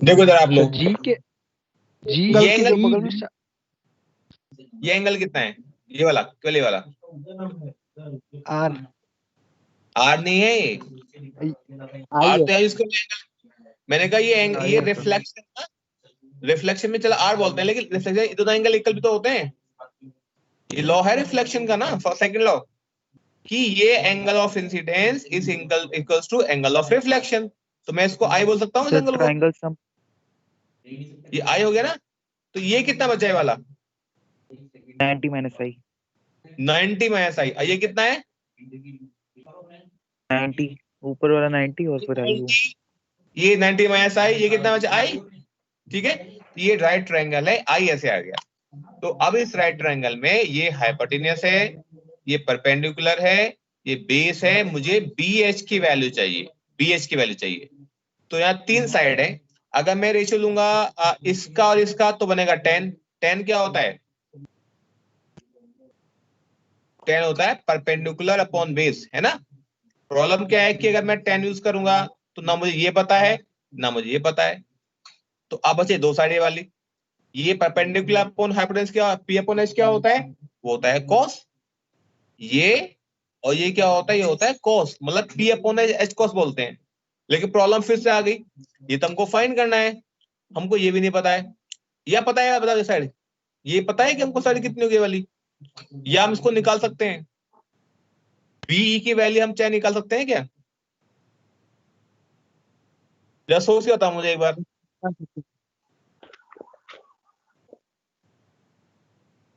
देखो इधर आप लोग, जी के ये एंगल कितना है? ये वाला, केवल ये वाला R नहीं है, ये R तो है इसको। मैंने कहा ये रिफ्लेक्शन में चला R बोलते हैं, लेकिन रिफ्लेक्शन दो एंगल इक्वल भी तो होते हैं। ये लॉ है रिफ्लेक्शन का ना, सेकंड लॉ, कि ये angle of incidence is equals to angle of reflection. तो मैं इसको I बोल सकता हूँ इस एंगल को। ये आई हो गया ना, तो ये कितना बचा है वाला 90 माइनस आई 90 माइनस आई, ये कितना है 90, ऊपर वाला 90 और फिर आई वो। ये 90 माइनस आई, ये कितना बचा आई, ठीक है। ये राइट ट्रायंगल है, आई ऐसे आ गया। तो अब इस राइट ट्रायंगल में ये हाइपोटेन्यूस है, ये परपेंडिकुलर है, ये बेस है, मुझे BH की वैल्यू चाहिए, BH की वैल्यू चाहिए। तो यहाँ 3 साइड है, अगर मैं रेशियो लूंगा इसका और इसका तो बनेगा 10। 10 क्या होता है, 10 होता है परपेंडिकुलर अपॉन बेस, है ना। प्रॉब्लम क्या है कि अगर मैं 10 यूज करूंगा तो ना मुझे ये पता है ना मुझे ये पता है, तो अब बचे 2 साइड वाली। ये परपेंडिकुलर अपॉन हाइपोटेन्यूस क्या, P अपॉन H क्या होता है, वो होता है cos। ये और ये क्या होता है, ये होता है cos, मतलब P अपॉन H cos बोलते हैं। लेकिन प्रॉब्लम फिर से आ गई, ये तो हमको फाइंड करना है, हमको ये भी नहीं पता है, या पता है, बता दो साइड, ये पता है कि हमको साइड कितनी होगी वाली, या हम इसको निकाल सकते हैं, BE की वैल्यू हम चाहे निकाल सकते हैं क्या, जरा सोच के बताओ मुझे एक बार।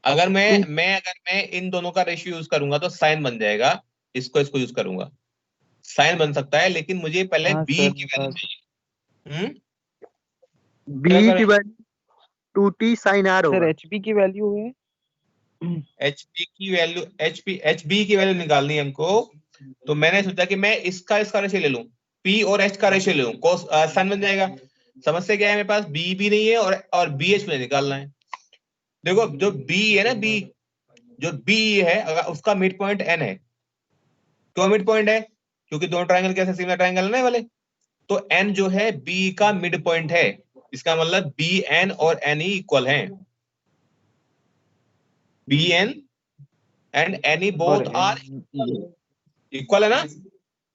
अगर मैं इन दोनों का रेशियो यूज करूंगा तो साइन बन जाएगा, इसको यूज करूंगा, साइन बन सकता है, लेकिन मुझे पहले BE की वैल्यू चाहिए। BE की वैल्यू 2t sin r होगा। सर HP की वैल्यू है, HP की वैल्यू निकालनी है हमको। तो मैंने सोचा कि मैं इसका रेशियो ले लूं, P और H का रेशियो ले लूं, cos साइन बन जाएगा। समस्या क्या है, मेरे पास BE भी नहीं है और BH मुझे निकालना है। देखो जो B है ना, जो B है, अगर उसका मिड पॉइंट N है, क्यों मिड पॉइंट है, क्योंकि दोनों ट्रायंगल कैसे सिमिलर ट्रायंगल है वाले, तो N जो है B का मिड पॉइंट है, इसका मतलब BN और NE इक्वल है, BN and NE both are equal है ना।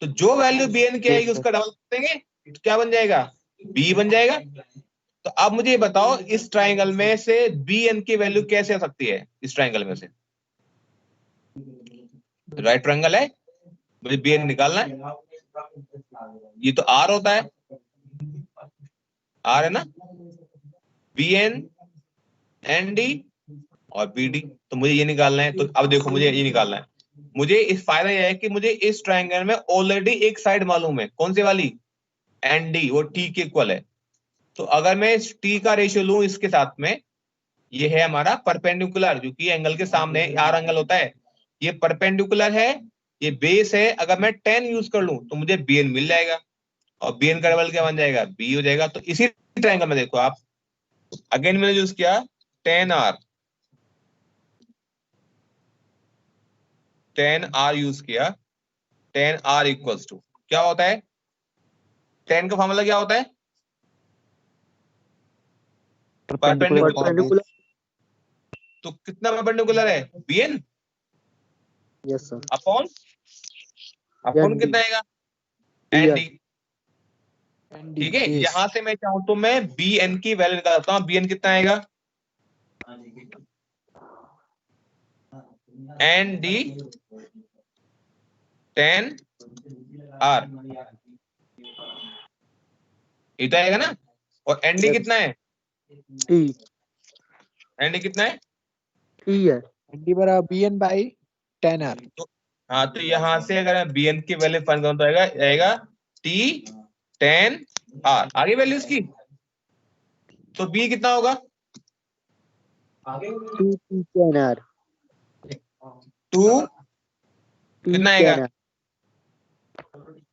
तो जो वैल्यू BN की आएगी उसका डबल कर देंगे, तो क्या बन जाएगा, B बन जाएगा। तो अब मुझे बताओ इस ट्रायंगल में से BN की वैल्यू कैसे आ सकती है, इस ट्रायंगल में से, राइट ट्रायंगल है, मुझे BN निकालना है, ये तो R होता है, R है ना, BN ND और BD, तो मुझे ये निकालना है। तो अब देखो मुझे ये निकालना है, मुझे इस फायदा यह है कि मुझे इस ट्रायंगल में ऑलरेडी एक साइड मालूम है, कौन सी वाली, ND, वो T के इक्वल है। तो अगर मैं इस T का रेशियो लूं इसके साथ में, ये है हमारा परपेंडिकुलर, जो कि एंगल के सामने R एंगल होता है, ये परपेंडिकुलर है, ये बेस है, अगर मैं 10 यूज कर लूं तो मुझे BN मिल जाएगा, और BN का डबल क्या बन जाएगा, B हो जाएगा। तो इसी ट्रायंगल में देखो आप, अगेन मैंने यूज किया 10R यूज किया, 10R इक्वल्स टू क्या होता है, 10 का फॉर्मूला क्या होता है, परपेंडिकुलर। तो कितना परपेंडिकुलर है, BN, यस सर, अपॉन कितना आएगा, ND, ठीक है। यहां से मैं चाहूं तो मैं BN की वैल्यू निकाल सकता हूं, BN कितना आएगा, ND 10R, इतना आएगा ना, और ND कितना है, ND कितना है, T है, ND बराबर BN बाई 10R। तो हाँ, तो यहां से अगर मैं BN की वैल्यू फाइंड करूं तो आएगा T 10R, आगे वैल्यू इसकी, तो B कितना होगा, 2T 10R, 2 कितना आएगा,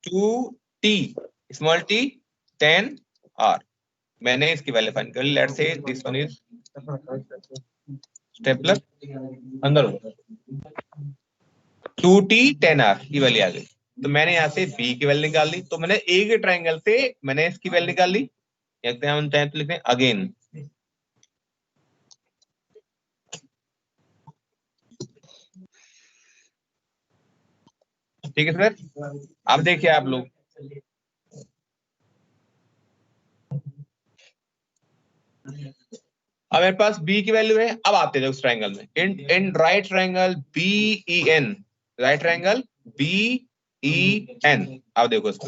2T स्मॉल t 10R। मैंने इसकी वैल्यू फाइंड कर ली, let's say this one is stapler अंदर हो, 2T 10R की वैल्यू आ गई। तो मैंने यहाँ से B की वैल्यू निकाल ली, तो मैंने A के ट्रायंगल से मैंने इसकी वैल्यू निकाल ली, हम चाहें तो लिखते हैं अगेन, ठीक है सर। अब देखिए आप लोग, अब मेरे पास B की वैल्यू है, अब आते हैं उस ट्रायंगल में, in right triangle BEN, right triangle BEN, अब देखो इसको,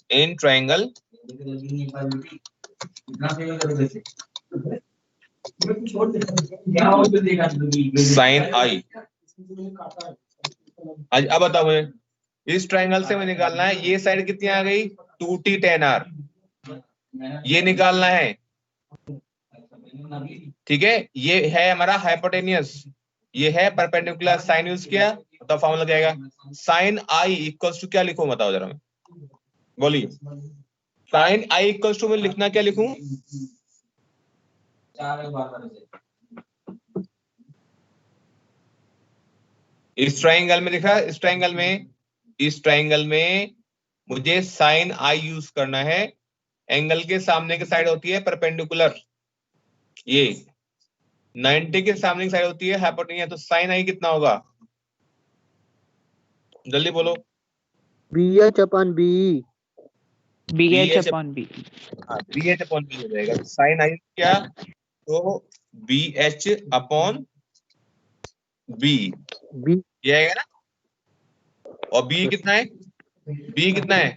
इन ट्रायंगल साइन आई। अब बताओ मुझे, इस ट्रायंगल से मुझे निकालना है ये साइड कितनी आ गई 2t tan r, ये निकालना है, ठीक है। ये है हमारा हाइपोटेनियस, ये है परपेंडिकुलर। साइन यूज किया तो फॉर्मूला क्या आएगा, साइन आई इक्वल्स टू क्या लिखूं बताओ जरा, मैं बोलिए। साइन आई इक्वल्स टू में लिखना क्या लिखूं, इस ट्रायंगल में लिखा, इस ट्रायंगल में मुझे साइन आई यूज करना है। एंगल के सामने की साइड होती है परपेंडिकुलर, ये 90 के सामने की साइड होती है हाइपोटेनियस, तो साइन आई कितना होगा, जल्दी बोलो। BH upon BE। BH upon B। हाँ, BH अपॉन बी हो जाएगा। साइन आई क्या, तो BH अपॉन बी ये आएगा ना। और B कितना है, B कितना है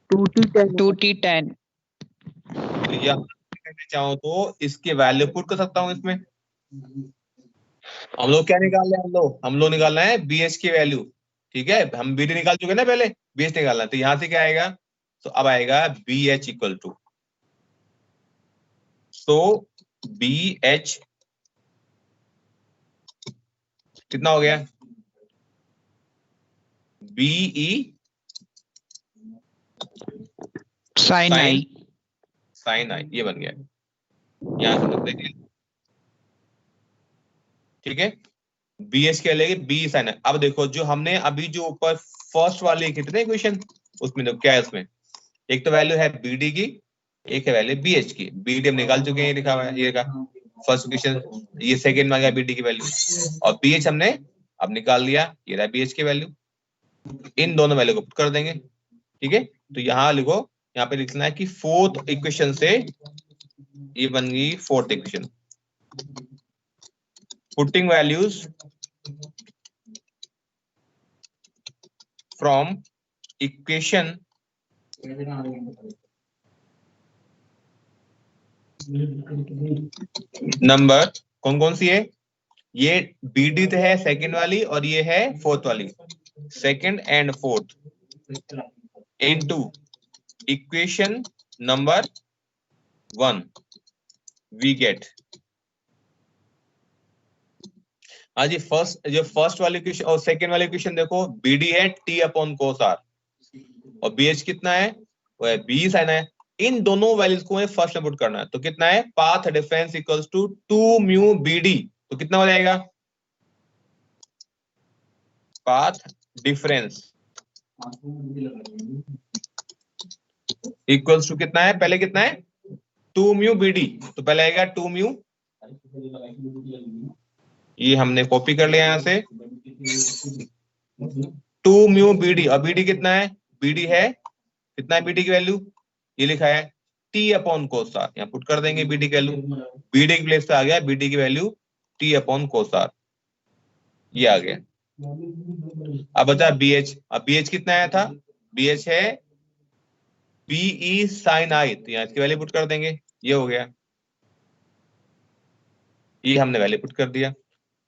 2T tan। तो यहाँ करना चाहो तो इसके वैल्यू पुट कर सकता हूँ इसमें। हम लोग क्या निकाल रहे हैं, हम लोग निकालना है BH की वैल्यू, ठीक है। हम BD निकाल चुके ना पहले, BH निकालना है, तो यहाँ से क्या आएगा, तो अब आएगा BH इक्वल टू, तो BH कितना हो गया, BE sin i। Sign i, ये बन गया, यहां से लोग देखिए, ठीक है। BH क्या लेंगे, B साइन आई। अब देखो जो हमने अभी जो ऊपर फर्स्ट वाले कितने इक्वेशन, उसमें देखो क्या है, उसमें एक तो वैल्यू है BD की, एक है वैल्यू BH की। BD हम निकाल चुके हैं, ये लिखा हुआ है, ये का फर्स्ट इक्वेशन, ये सेकंड में आ गया BD की वैल्यू, और BH हमने अब निकाल लिया, ये रहा BH की वैल्यू। इन दोनों वैल्यू को पुट कर देंगे, ठीक है। तो यहाँ लिखो, यहाँ पे लिखना है कि फोर्थ इक्वेशन से ये बन गई fourth equation, putting values from equation number, कौन कौन सी है, ये BD तो है सेकंड वाली, और ये है फोर्थ वाली, second and fourth, into equation number 1 we get. आज जो फर्स्ट वाली इक्वेशन और सेकंड वाली इक्वेशन देखो, BD है T अपॉन कोस R, और BH कितना है, वो है B साइन है। इन दोनों वैल्यूज को फर्स्ट में पुट करना है, तो कितना है, path difference equals to 2 mu BD, तो कितना हो जाएगा, पाथ डिफरेंस इक्वल्स टू कितना है, पहले कितना है 2 म्यू BD, तो पहले आएगा 2 म्यू, ये हमने कॉपी कर लिया यहां से, 2 म्यू BD, और BD कितना है, BD है कितना है, BD की वैल्यू ये लिखा है T अपॉन कोस R, यहाँ पुट कर देंगे BD की वैल्यू, BD की प्लेस पे आ गया BD की value T upon cos R, ये आ गया। अब बता BH, अब BH कितना आया था, BH है BE साइन आई, तो यहाँ इसकी वैल्यू पुट कर देंगे, ये हो गया, ये हमने वैल्यू पुट कर दिया।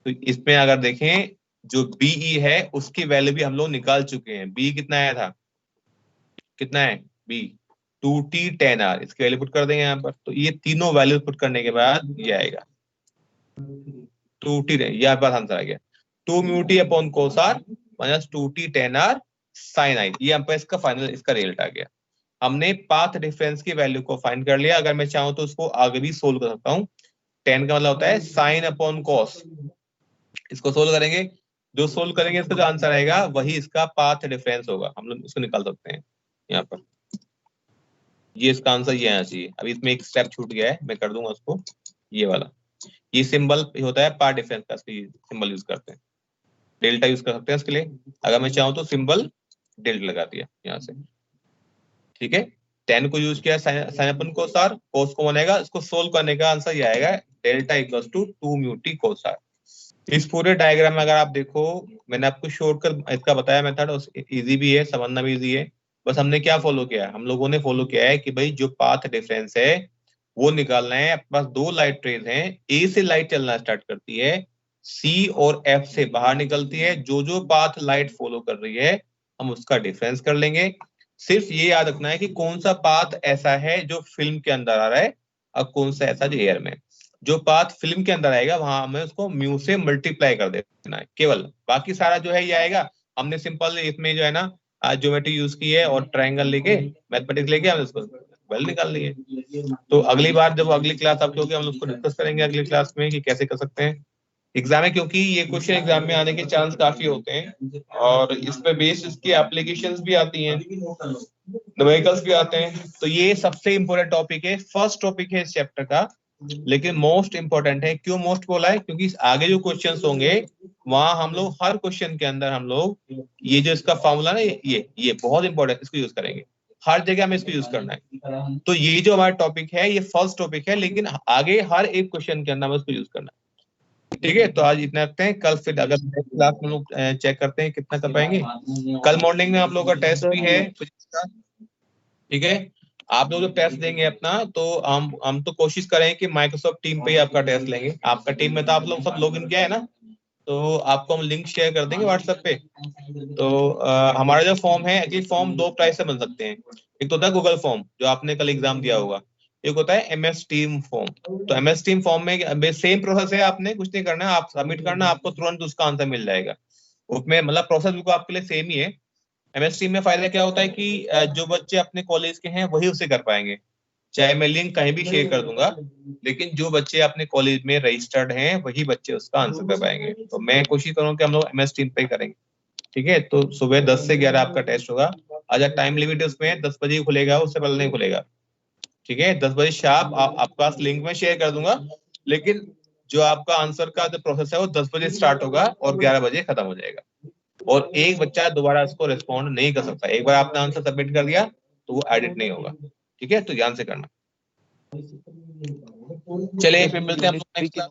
तो इसमें अगर देखें जो BE है उसकी वैल्यू भी हम लोग निकाल चुके हैं। B कितना आया था, कितना है B 2T tan R, इसकी वैल्यू पुट कर देंगे यहाँ पर, तो ये तीनों वैल्यू पुट करने के बाद ये आएगा 2T, यहाँ पर आंसर आ गया 2 mu T upon cos R minus 2T tan R sine i, ये हम पर इसका फाइनल, इसका रिजल्ट आ गया। हमने पाथ डिफरेंस की वैल्यू को फाइंड कर लिया। अगर मैं चाहूं तो उसको आगे भी सोल्व कर सकता हूँ। tan का मतलब होता है साइन अपॉन कॉस, इसको सोल्व करेंगे, जो सोल्व करेंगे इसका जो आंसर आएगा वही इसका पाथ डिफरेंस होगा, हम लोग इसको निकाल सकते हैं यहाँ पर, ये इसका आंसर ये आना चाहिए। अभी इसमें एक स्टेप छूट गया है, मैं कर दूंगा उसको, ये वाला, ये सिंबल होता है पाथ डिफरेंस का, सिंबल यूज करते हैं, डेल्टा यूज कर सकते हैं इसके लिए। अगर मैं चाहूँ तो सिंबल डेल्टा लगा दिया यहाँ से, ठीक है। tan को यूज किया साइन अपन कोस R, कोस को बनेगा, इसको सोल्व करने का आंसर ये आएगा delta equals to 2 mu T cos R। इस पूरे डायग्राम में अगर आप देखो, मैंने आपको शॉर्ट कर इसका बताया मेथड, इजी भी है, समझना भी इजी है। बस हमने क्या फॉलो किया है, हम लोगों ने फॉलो किया है कि भाई जो पाथ डिफरेंस है वो निकालना है। आपके पास दो लाइट ट्रेन है, ए से लाइट चलना स्टार्ट करती है, सी और एफ से बाहर निकलती है। जो जो पाथ लाइट फॉलो कर रही है हम उसका डिफरेंस कर लेंगे। सिर्फ ये याद रखना है कि कौन सा पाथ ऐसा है जो फिल्म के अंदर आ रहा है और कौन सा ऐसा जो एयर में। जो पाथ फिल्म के अंदर आएगा वहां हमें उसको म्यू से मल्टीप्लाई कर देना है केवल। बाकी सारा जो है ये आएगा, हमने सिंपल इसमें जो है ना ज्योमेट्री यूज की है और ट्रायंगल लेके मैथमेटिक्स लेके हमने उसको वैल्यू निकाल ली है। तो अगली बार जब अगली क्लास आपकी होगी हम उसको डिस्कस करेंगे अगली क्लास में कि कैसे कर सकते हैं। एग्जाम है क्योंकि ये क्वेश्चन एग्जाम में आने के चांस काफी होते हैं और इस पे बेस इसकी एप्लीकेशंस भी आती हैं, न्यूमेरिकल्स भी आते हैं। तो ये सबसे इंपॉर्टेंट टॉपिक है, फर्स्ट टॉपिक है इस चैप्टर का, लेकिन मोस्ट इंपॉर्टेंट है। क्यों मोस्ट बोला है? क्योंकि आगे जो क्वेश्चंस होंगे वहां हम लोग हर क्वेश्चन के अंदर हम लोग ये जो इसका फॉर्मूला ना ये बहुत इंपॉर्टेंट, इसको यूज करेंगे हर जगह हमें इसको यूज करना है। तो ये जो हमारा टॉपिक है ये फर्स्ट टॉपिक है, लेकिन आगे हर एक क्वेश्चन के अंदर हमें इसको यूज करना है। ठीक है, तो आज इतना रखते हैं। कल फिर अगर नेक्स्ट क्लास में लोग चेक करते हैं कितना कर पाएंगे। कल मॉर्निंग में आप लोगों का टेस्ट भी है फिजिक्स का। ठीक है, आप लोग जब टेस्ट देंगे अपना तो हम तो कोशिश करें कि माइक्रोसॉफ्ट टीम पे ही आपका टेस्ट लेंगे। आपका टीम में तो आप लोग सब लॉगिन किया है ना, तो आपको हम लिंक शेयर कर देंगे व्हाट्सएप पे। तो हमारा जो फॉर्म है, एक्चुअली फॉर्म दो प्राइस से बन सकते हैं। एक तो होता है गूगल फॉर्म जो आपने कल एग्जाम दिया होगा, एक होता है MS टीम फॉर्म। तो MS टीम फॉर्म में सेम प्रोसेस है, आपने कुछ नहीं करना, आप सबमिट करना, आपको तुरंत उसका आंसर मिल जाएगा। उसमें मतलब प्रोसेस बिल्कुल आपके लिए सेम ही है। MS टीम में फायदा क्या होता है कि जो बच्चे अपने कॉलेज के हैं वही उसे कर पाएंगे, चाहे मैं लिंक कहीं भी शेयर कर दूंगा, लेकिन जो बच्चे अपने कॉलेज में रजिस्टर्ड हैं वही बच्चे उसका आंसर कर पाएंगे। तो मैं कोशिश करूंगा कि हम लोग MS टीम पे ही करेंगे। ठीक है, तो सुबह 10 से 11 आपका टेस्ट होगा। अगर टाइम लिमिट है उसमें 10 बजे ही खुलेगा, उससे पहले नहीं खुलेगा। ठीक है, 10 बजे शार्प आपके पास लिंक में शेयर कर दूंगा, लेकिन जो आपका आंसर का जो प्रोसेस है वो 10 बजे स्टार्ट होगा और 11 बजे खत्म हो जाएगा। और एक बच्चा दोबारा इसको रिस्पॉन्ड नहीं कर सकता, एक बार आपने आंसर सबमिट कर दिया तो वो एडिट नहीं होगा। ठीक है, तो ध्यान से करना। चलिए फिर मिलते हैं हम लोग next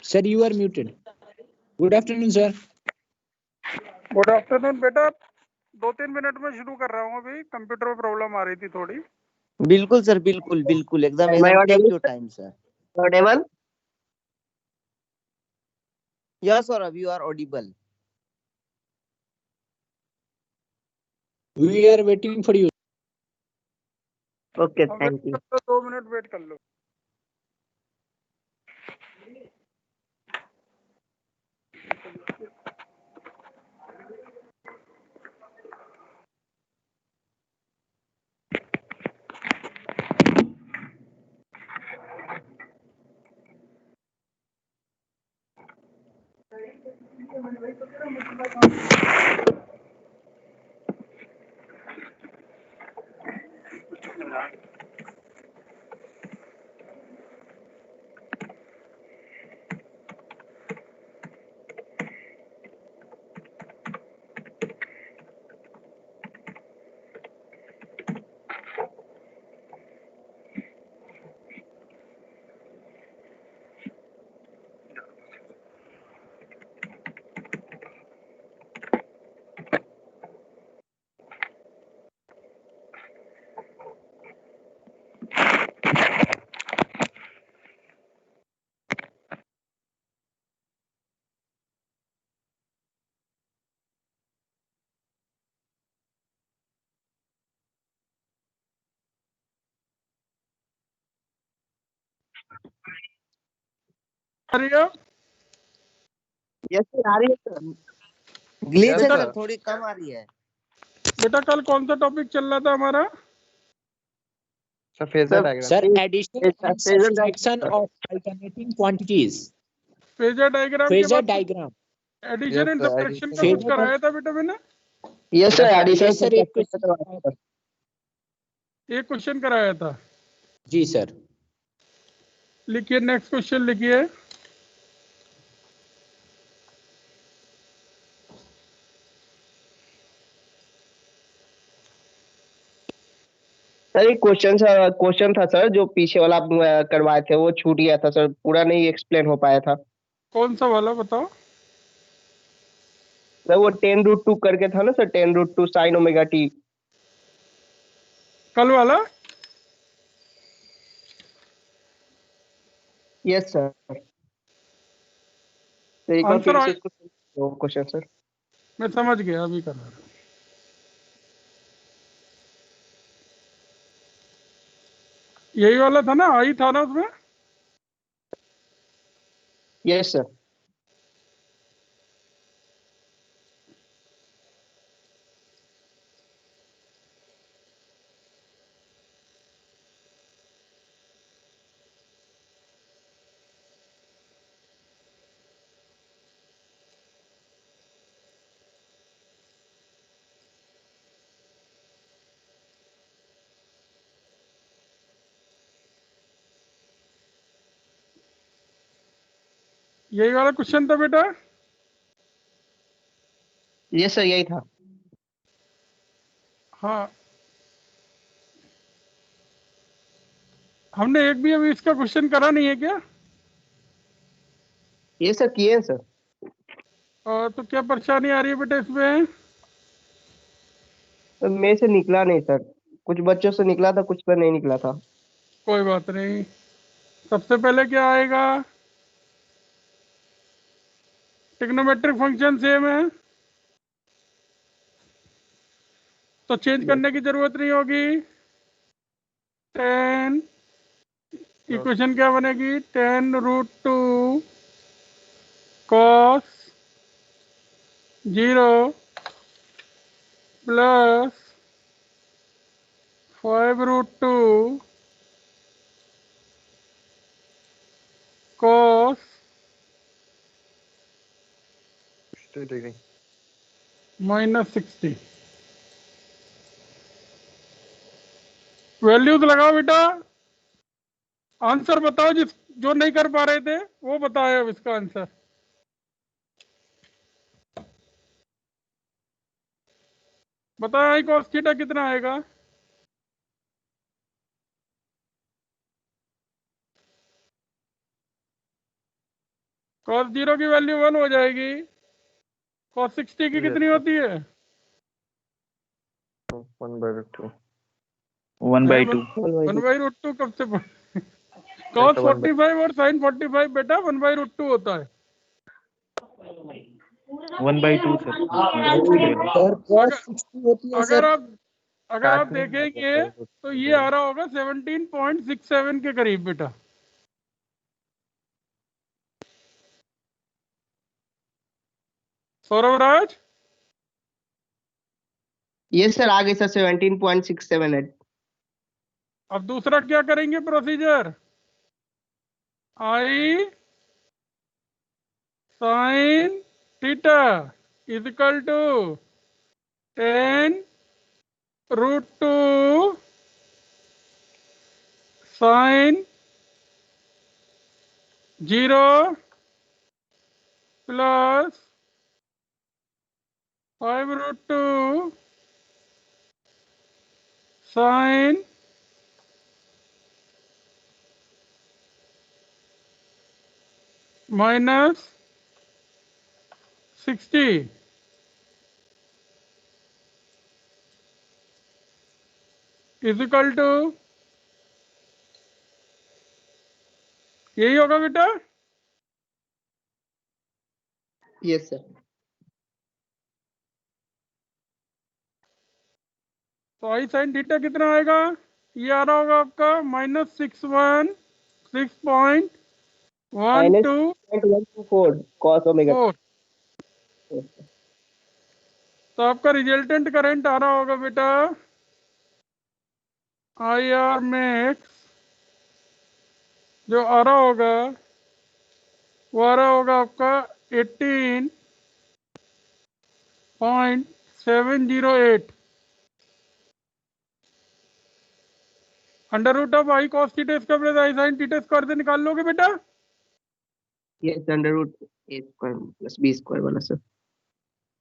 Sir, you are muted. Good afternoon, sir. Good afternoon बेटा, 2-3 मिनट में शुरू कर रहा हूँ, अभी कंप्यूटर में प्रॉब्लम आ रही थी थोड़ी। बिल्कुल सर, बिल्कुल बिल्कुल एकदम take your time sir. Audible? Yes sir, you are audible. We are waiting for you. Okay, thank you. 2 minute wait कर लो। आ रही है? यस सर, आ रही है सर। ग्लिच है सर, थोड़ी कम आ रही है। बेटा कल कौन सा टॉपिक चल रहा था हमारा? Sir phasor diagram. Sir, addition and subtraction of alternating quantities. Phasor diagram के Phasor बाद diagram. Addition and Yes, sir, subtraction का addition कुछ कराया था बेटा मैंने? Yes sir, addition Yes, sir, एक question. एक क्वेश्चन कराया था। जी sir. लिखिए, नेक्स्ट क्वेश्चन लिखिए। सर एक क्वेश्चन था सर, जो पीछे वाला आप करवाए थे वो छूट गया था सर, पूरा नहीं एक्सप्लेन हो पाया था। कौन सा वाला बताओ? सर वो 10√2 करके था ना सर, 10√2 साइन ओमेगा टी। कल वाला? Yes sir. तो एक बार आंसर फिर से इसको क्वेश्चन सर। मैं समझ गया, अभी कर रहा हूं। यही वाला था ना, आई था ना उसमें? Yes sir. यही वाला क्वेश्चन था बेटा? यस सर, यही था। हाँ, हमने एक भी अभी इसका क्वेश्चन करा नहीं है क्या? ये सर किए हैं सर। तो क्या परेशानी आ रही है बेटा इसमें? तो मेरे से निकला नहीं सर, कुछ बच्चों से निकला था, कुछ पर नहीं निकला था। कोई बात नहीं। सबसे पहले क्या आएगा? ट्रिग्नोमेट्रिक फंक्शन सेम है तो चेंज करने की जरूरत नहीं होगी। 10 इक्वेशन क्या बनेगी? 10√2 cos 0 plus 5√2 cos degree -60। Values लगाओ बेटा। आंसर बताओ, जो नहीं कर पा रहे थे वो बताए अब इसका आंसर। बताओ आई cos थीटा कितना आएगा? cos 0 की वैल्यू 1 हो जाएगी। cos 60 की कितनी होती है? 1/2। 1/2। 1/√2 कब से cos 45 और sin 45 बेटा 1/√2 होता है। 1/2 सर। अगर आप देखेंगे तो ये आ रहा होगा 17.67 के करीब बेटा। सौरभ राज, ये सर आगे सर 17.67 है। अब दूसरा क्या करेंगे procedure? I sine theta is equal to 10√2 sine 0 plus 5√2 sine 60 is equal to, यही होगा बेटा। Yes sir. तो आई साइन थीटा कितना आएगा? ये आ रहा होगा आपका -6.12 -124 cos ओमेगा। 4। तो आपका रिजल्टेंट करंट आ रहा होगा बेटा आई आर मैक्स, जो आ रहा होगा वो आ रहा होगा आपका 18.708 √of I cos theta square plus I sine theta square से निकाल लोगे बेटा। यस √a² प्लस b² वाला सर।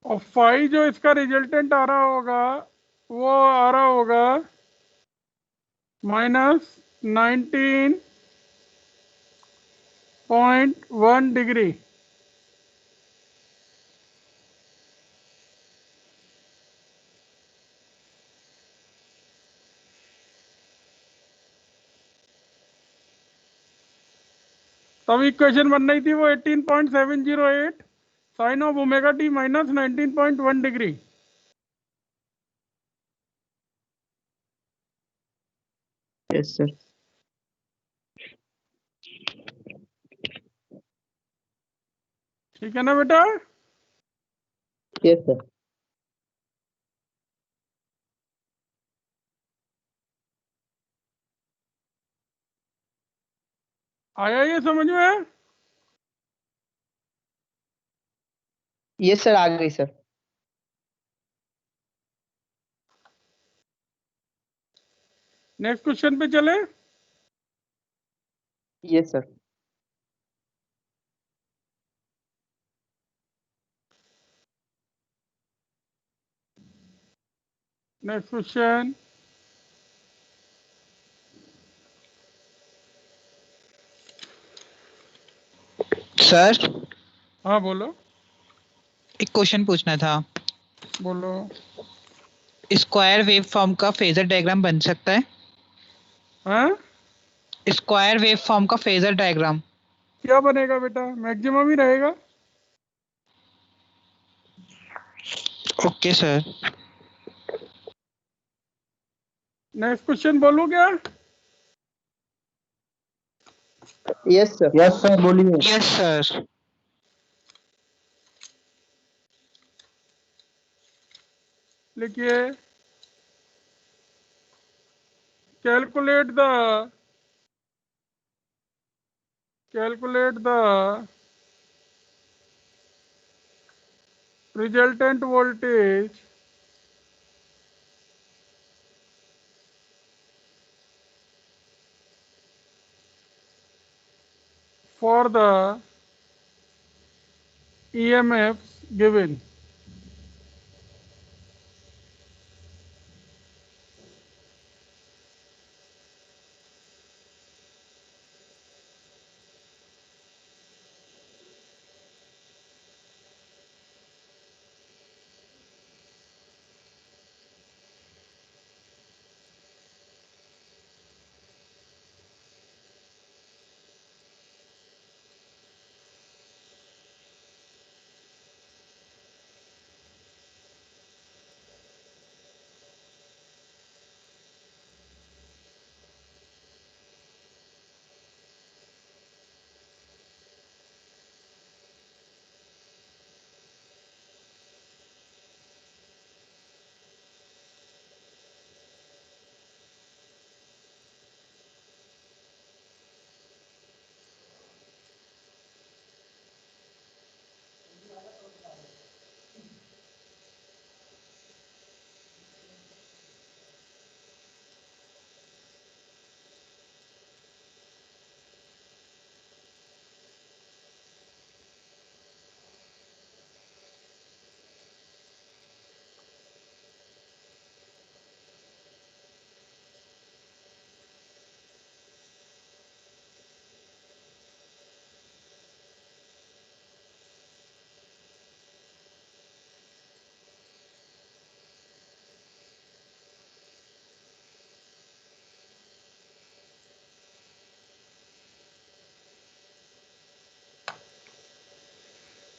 और फाई जो इसका रिजल्टेंट आ रहा होगा वो आ रहा होगा -19.1 डिग्री। तब इक्वेशन बन रही थी वो 18.708 sine of omega T minus 19.1 degree. Yes sir. ठीक है ना बेटा? Yes sir. आया ये समझ में? यस सर आ गई सर। नेक्स्ट क्वेश्चन पे चले। Yes sir. Next question, sir हाँ बोलो। एक क्वेश्चन पूछना था। बोलो। स्क्वायर वेव फॉर्म का फेजर डायग्राम बन सकता है? हाँ? स्क्वायर वेव फॉर्म का फेजर डायग्राम क्या बनेगा बेटा? मैक्सिमम ही रहेगा। Okay sir. नेक्स्ट क्वेश्चन बोलूं क्या? यस सर बोलिए। Yes sir. लिखिए, calculate the resultant voltage for the EMFs given.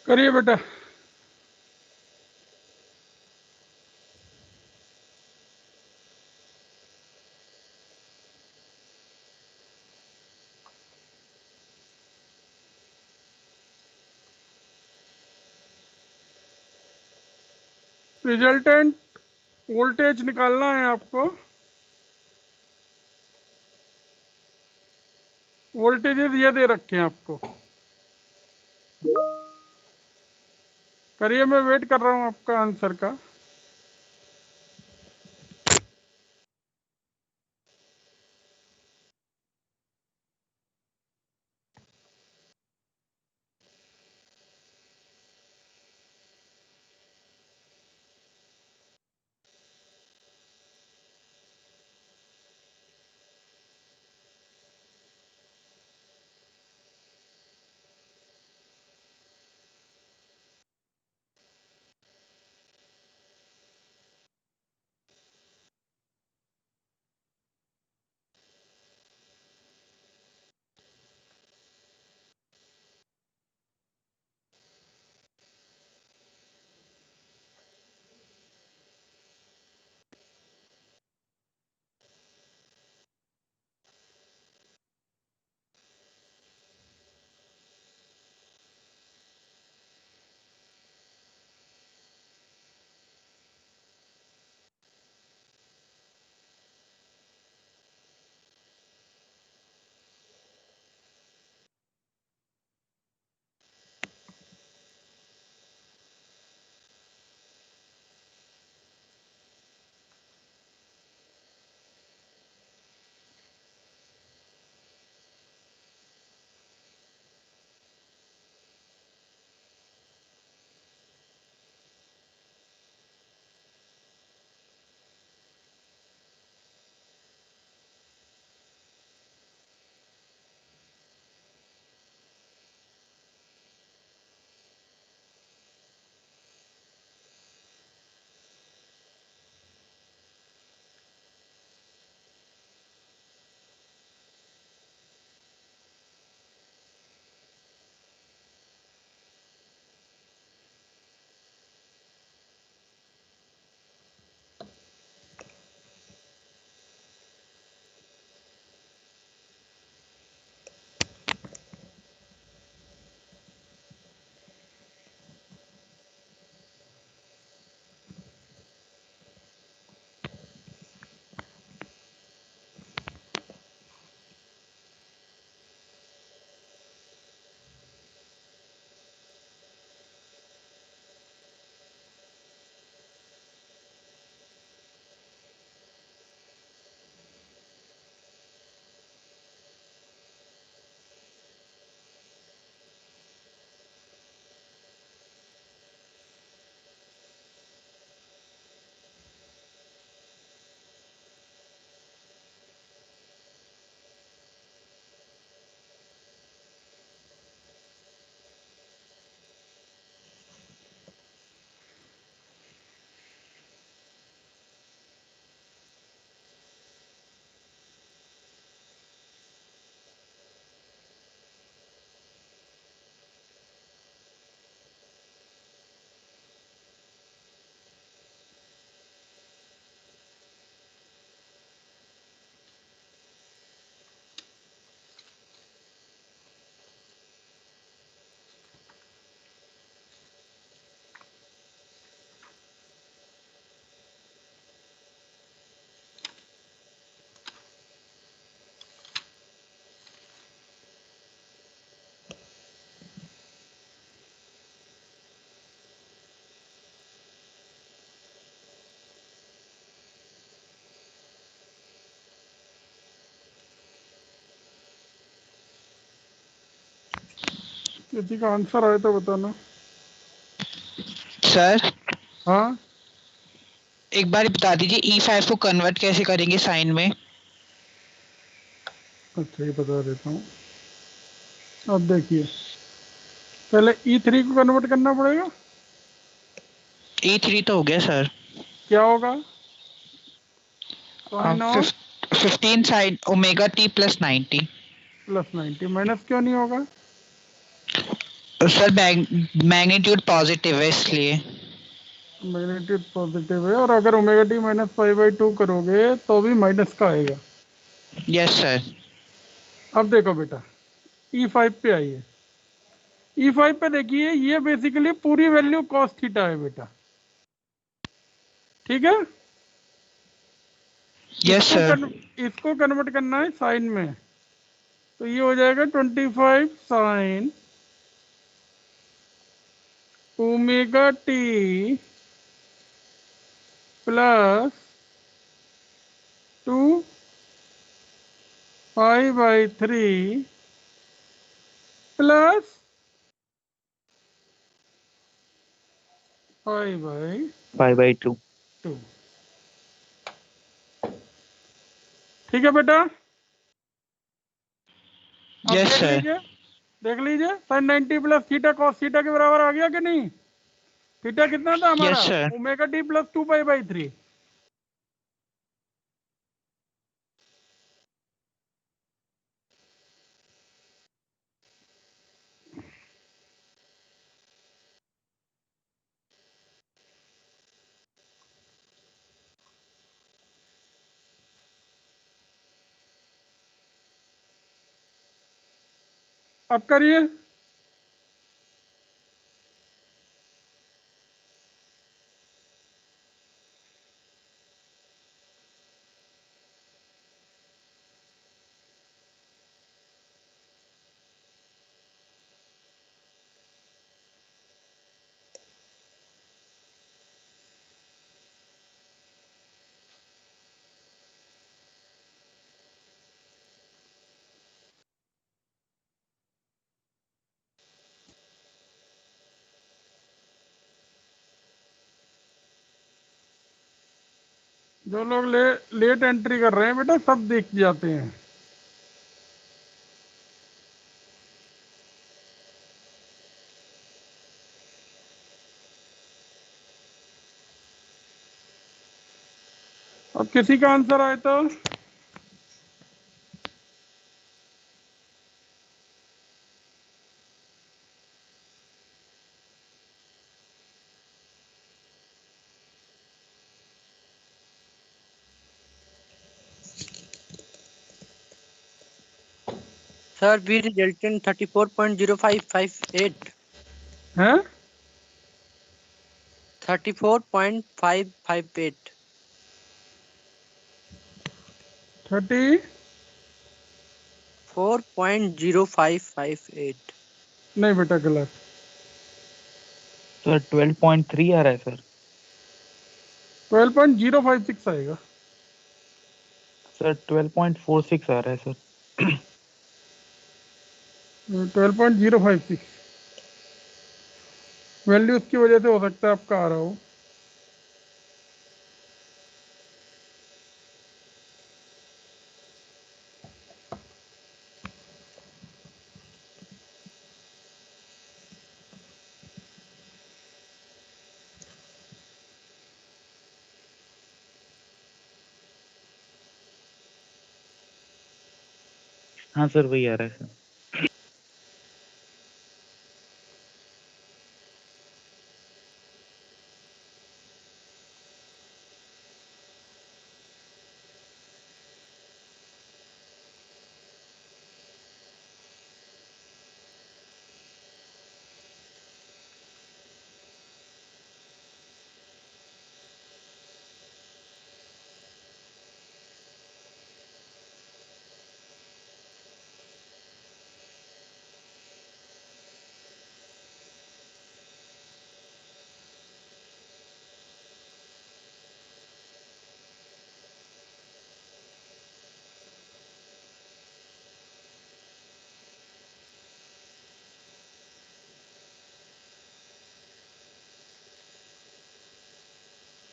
करिए बेटा। रिजल्टेंट वोल्टेज निकालना है आपको। वोल्टेजेस ये दे रखे हैं आपको। करिए, मैं वेट कर रहा हूँ आपका आंसर का। किसी का आंसर आए तो बताना। सर हाँ, एक बार बता दीजिए E5 को कन्वर्ट कैसे करेंगे साइन में। अच्छा ये बता देता हूँ। अब देखिए, पहले E3 को कन्वर्ट करना पड़ेगा। E3 तो हो गया सर। क्या होगा? Sine of 15 sine omega t plus 90 plus 90 minus क्यों नहीं होगा? सर मैग्नीट्यूड पॉजिटिव है इसलिए। मैग्नीट्यूड पॉजिटिव है, और अगर ओमेगा टी माइनस 5/2 करोगे तो भी माइनस का आएगा। Yes sir. अब देखो बेटा, E5 पे आइए। E5 पे देखिए, ये बेसिकली पूरी वैल्यू cos थीटा है बेटा, ठीक है। Yes sir. इसको कन्वर्ट करना है साइन में, तो ये हो जाएगा 25 sine omega T plus 2 5/3 plus 5/2। ठीक है बेटा। Yes sir. देख लीजिए sine 90 plus theta cos theta के बराबर आ गया कि नहीं। थीटा कितना था हमारा? Yes, sir. Omega T plus 2 पाई/3। अब करिए। जो लोग लेट एंट्री कर रहे हैं बेटा, सब दिख जाते हैं। अब किसी का आंसर आए तो Sir, B result in 34.0558. हैं? 34.558. 30 4.0558. नहीं बेटा, गलत। सर 12.3 आ रहा है सर। 12.056 आएगा। सर 12.46 आ रहा है सर। 12.056 वैल्यू उसकी वजह से हो सकता है आपका आ रहा हो। हाँ सर वही आ रहा है सर।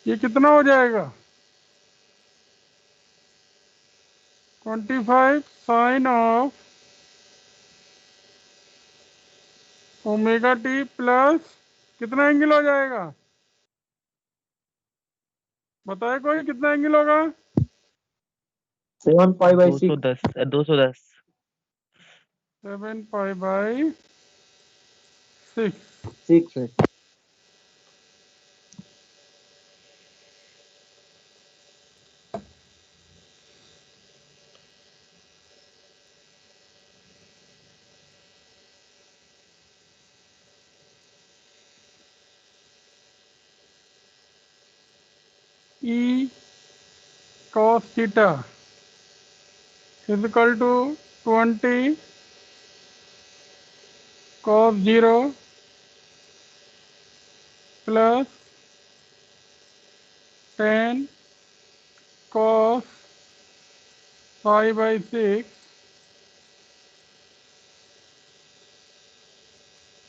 ये कितना हो जाएगा? 25 sine of omega T plus कितना एंगल हो जाएगा? बताए कोई, कितना एंगल होगा? 7 पाई/6। 210 210। 7 पाई/6। 6 E cos theta is equal to 20 cos 0 plus 10 cos pi by 6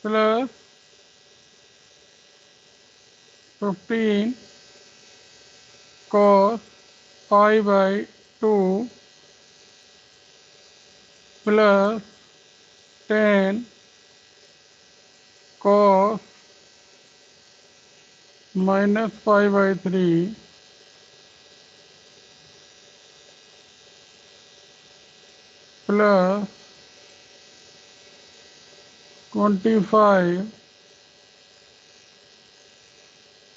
plus 15 cos pi by 2 plus 10 cos minus pi by 3 plus 25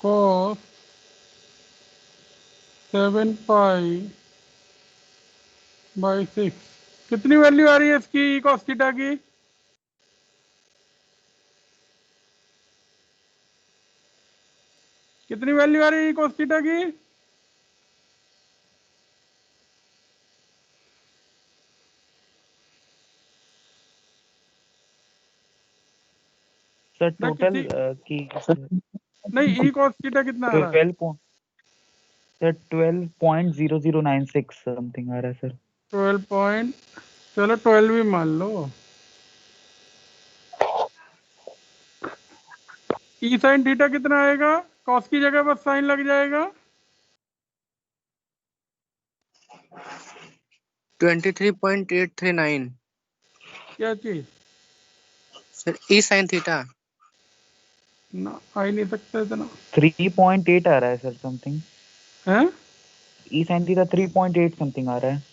cos 7 pi by 6। कितनी वैल्यू आ रही है इसकी cos थीटा की? कितनी वैल्यू आ रही है cos थीटा की? सर टोटल की नहीं, e cos थीटा कितना आ रहा है? 12.0096 समथिंग आ रहा है सर। 12 चलो 12 भी मान लो। ई साइन थीटा कितना आएगा? कॉस की जगह बस साइन लग जाएगा। 23.839 क्या चीज? सर ई साइन थीटा ना आ ही नहीं सकता इतना। 3.8 आ रहा है सर समथिंग। हैं? ई साइन थीटा 3.8 समथिंग आ रहा है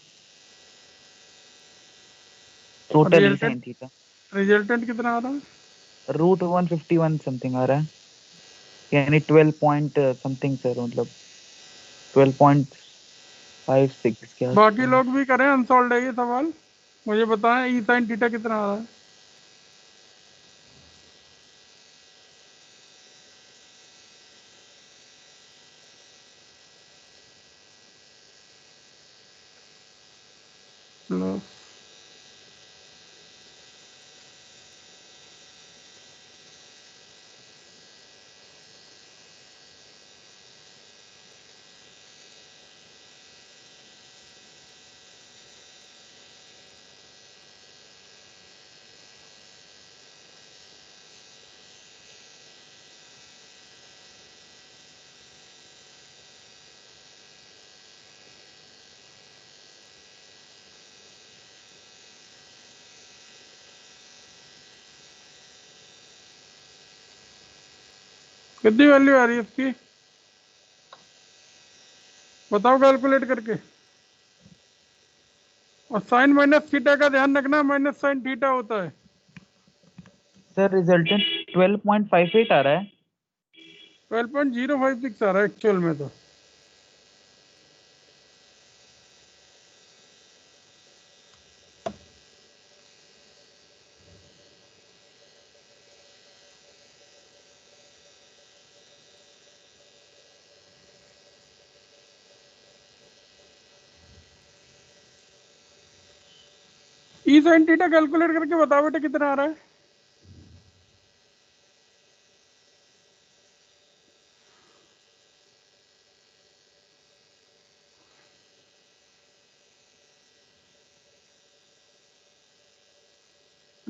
टोटल ई साइन थीटा। रिजल्टेंट कितना आ रहा है? √151 समथिंग आ रहा है, यानी 12 पॉइंट समथिंग सर, मतलब 12.56 क्या। बाकी लोग भी करें, अनसॉल्व है ये सवाल। मुझे बताएं ई साइन थीटा कितना आ रहा है? लो कितनी वैल्यू आ रही है इसकी? बताओ कैलकुलेट करके। और साइन माइनस थीटा का ध्यान रखना, माइनस साइन थीटा होता है। सर रिजल्टेंट 12.58 आ रहा है। 12.056 आ रहा है एक्चुअल में तो। ई साइन थीटा कैलकुलेट करके बताओ बेटा कितना आ रहा है?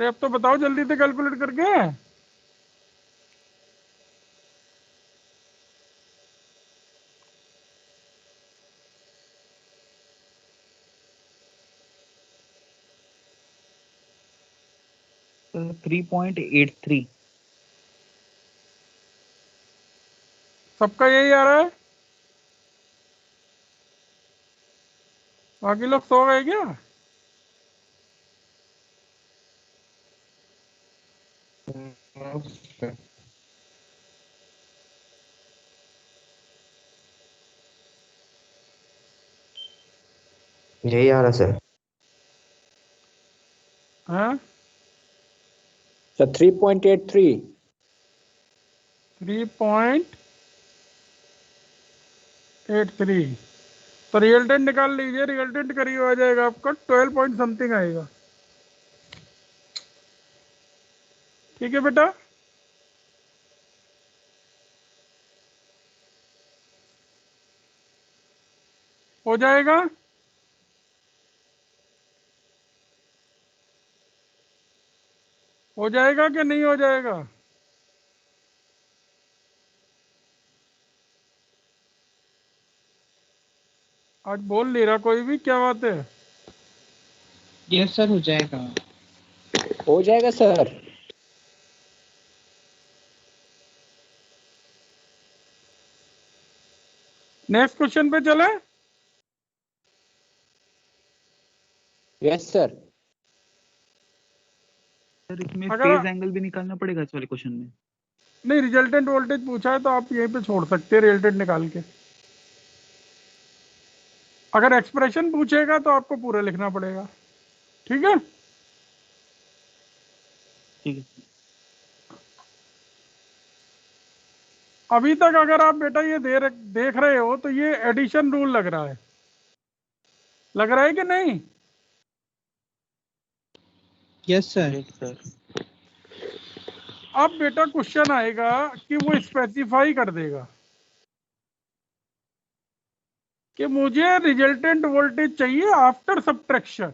अब तो बताओ जल्दी से कैलकुलेट करके। सर 3.83। सबका यही आ रहा है? बाकी लोग सो गए क्या? यही आ रहा सर। हाँ सर 3.83। 3.83 तो रिजल्टेंट निकाल लीजिए। रिजल्टेंट करीब आ जाएगा आपका 12 पॉइंट समथिंग आएगा। ठीक है बेटा, हो जाएगा। हो जाएगा कि नहीं हो जाएगा? आज बोल नहीं रहा कोई भी, क्या बात है? यस सर, हो जाएगा। हो जाएगा सर। नेक्स्ट क्वेश्चन पे चले। Yes sir. सर इसमें अगर फेज एंगल भी निकालना पड़ेगा इस वाले क्वेश्चन में? नहीं, रिजल्टेंट वोल्टेज पूछा है तो आप यहीं पे छोड़ सकते हैं रिजल्टेंट निकाल के। अगर एक्सप्रेशन पूछेगा तो आपको पूरा लिखना पड़ेगा। ठीक है, ठीक है। अभी तक अगर आप बेटा ये देख रहे हो तो ये एडिशन रूल लग रहा है। लग रहा है कि नहीं? Yes sir. Yes sir. अब बेटा क्वेश्चन आएगा कि वो स्पेसिफाई कर देगा कि मुझे रिजल्टेंट वोल्टेज चाहिए आफ्टर सब्ट्रैक्शन।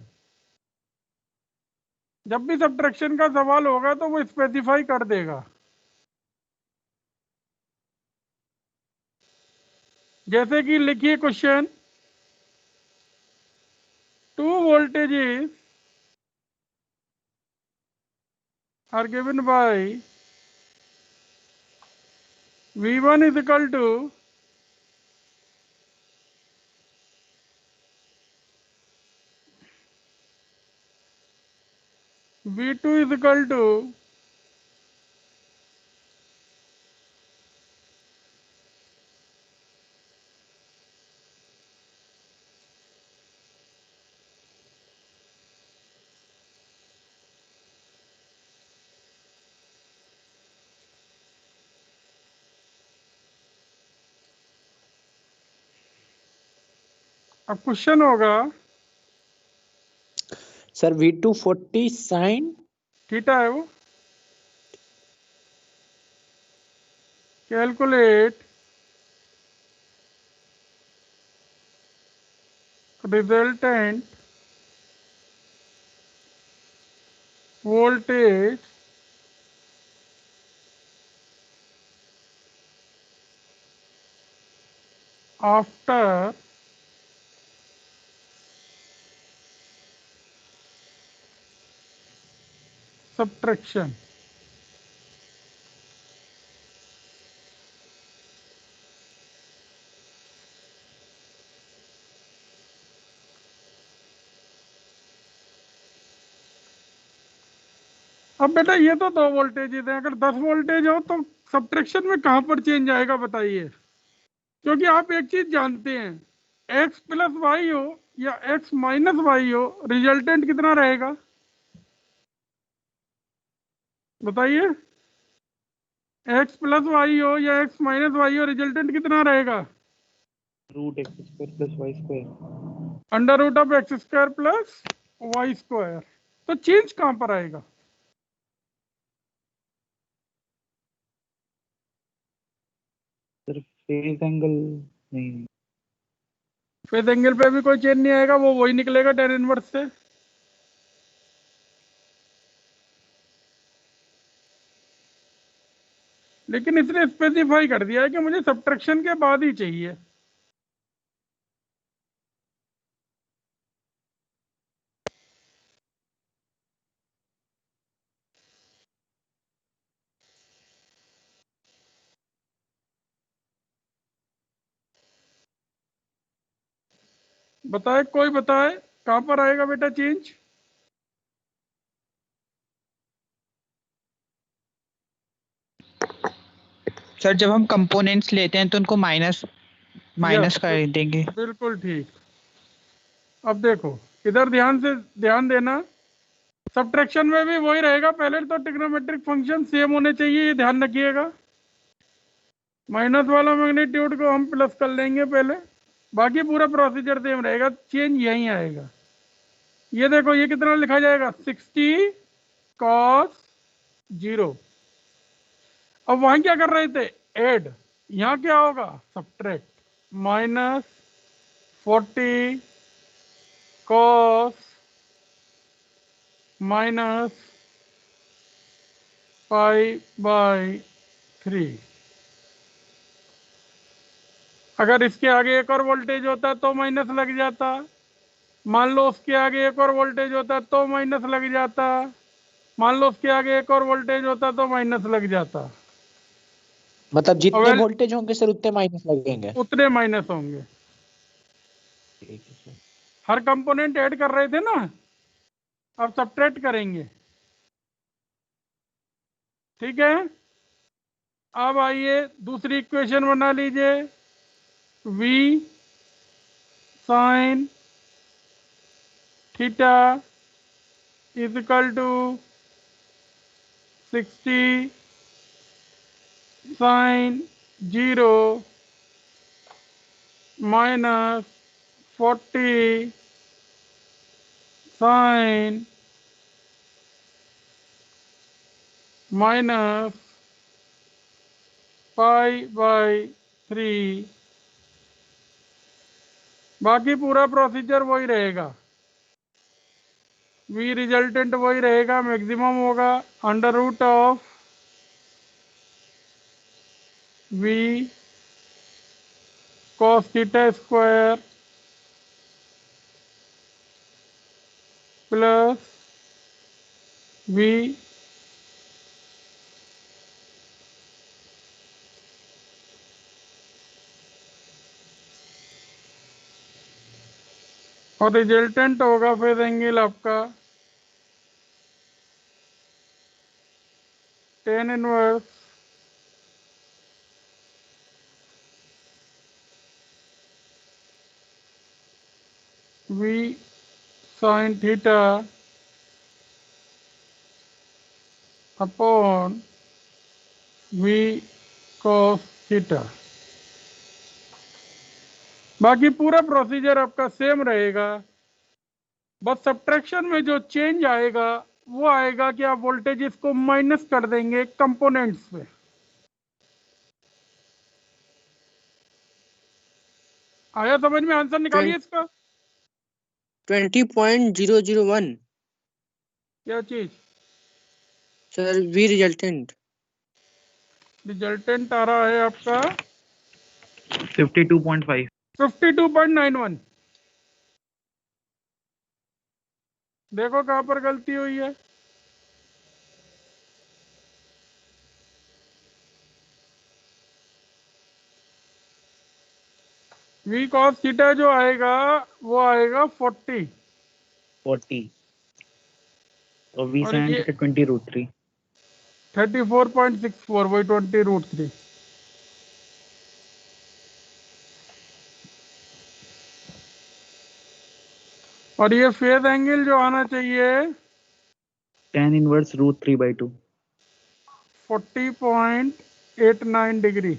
जब भी सब्ट्रैक्शन का सवाल होगा तो वो स्पेसिफाई कर देगा। जैसे कि लिखिए question, 2 voltages are given by V1 is equal to V2 is equal to अब क्वेश्चन होगा सर V2 40 साइन थीटा है वो। Calculate resultant voltage after subtraction. अब बेटा ये तो 2 वोल्टेज हैं, अगर 10 वोल्टेज हो तो सब्ट्रैक्शन में कहां पर चेंज आएगा बताइए? क्योंकि आप एक चीज जानते हैं, x प्लस वाई हो या x माइनस वाई हो, रिजल्टेंट कितना रहेगा बताइए? x प्लस वाई हो या x माइनस वाई हो, रिजल्टेंट कितना रहेगा? Root X square plus Y square. Under root of X square plus Y square. तो चेंज कहां पर आएगा? सर फेज एंगल नहीं। फेज एंगल पे भी कोई चेंज नहीं आएगा, वो वही निकलेगा tan इनवर्स से। लेकिन इसने स्पेसिफाई कर दिया है कि मुझे सब्ट्रैक्शन के बाद ही चाहिए। बताए, कोई बताए कहां पर आएगा बेटा चेंज? सर जब हम कंपोनेंट्स लेते हैं तो उनको माइनस कर देंगे। बिल्कुल ठीक। अब देखो इधर ध्यान देना, सब्ट्रैक्शन में भी वही रहेगा। पहले तो ट्रिग्नोमेट्रिक फंक्शन सेम होने चाहिए, ये ध्यान रखिएगा। माइनस वाला मैग्नीट्यूड को हम प्लस कर लेंगे पहले, बाकी पूरा प्रोसीजर सेम रहेगा, चेंज यहीं आएगा। ये देखो ये कितना लिखा जाएगा, 60 cos 0। अब वहां क्या कर रहे थे, ऐड, यहाँ क्या होगा, सब्ट्रैक्ट, -40 cos -π/3। अगर इसके आगे एक और वोल्टेज होता तो माइनस लग जाता, मान लो उसके आगे एक और वोल्टेज होता तो माइनस लग जाता, मान लो उसके आगे एक और वोल्टेज होता तो माइनस लग जाता। मतलब जितने वोल्टेज होंगे सर उतने माइनस लगेंगे। उतने माइनस होंगे। हर कंपोनेंट ऐड कर रहे थे ना, अब सब्ट्रैक्ट करेंगे। ठीक है, अब आइए दूसरी इक्वेशन बना लीजिए, v sin theta is equal to 60 sin 0 minus 40 sin minus π/3। बाकी पूरा प्रोसीजर वही रहेगा, v रिजल्टेंट वही रहेगा, मैक्सिमम होगा under root of v cos theta square plus v और रिजल्टेंट होगा फेज एंगल आपका tan inverse v sin theta upon v cos theta. बाकी पूरा प्रोसीजर आपका सेम रहेगा, बस सब्ट्रैक्शन में जो चेंज आएगा वो आएगा कि आप वोल्टेजेस को माइनस कर देंगे कंपोनेंट्स में। आया समझ में, आंसर निकालिए इसका। 20.001 क्या चीज सर, वी रिजल्टेंट रिजल्टेंट आ रहा है आपका 52.5। 52.91। देखो कहां पर गलती हुई है। v cos थीटा जो आएगा वो आएगा 40 और v और sin ये थीटा 20√3। 34.64 वही 20√3। और ये फेज एंगल जो आना चाहिए tan इनवर्स √3/2। 40.89 डिग्री।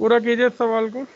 पूरा कीजिए सवाल को।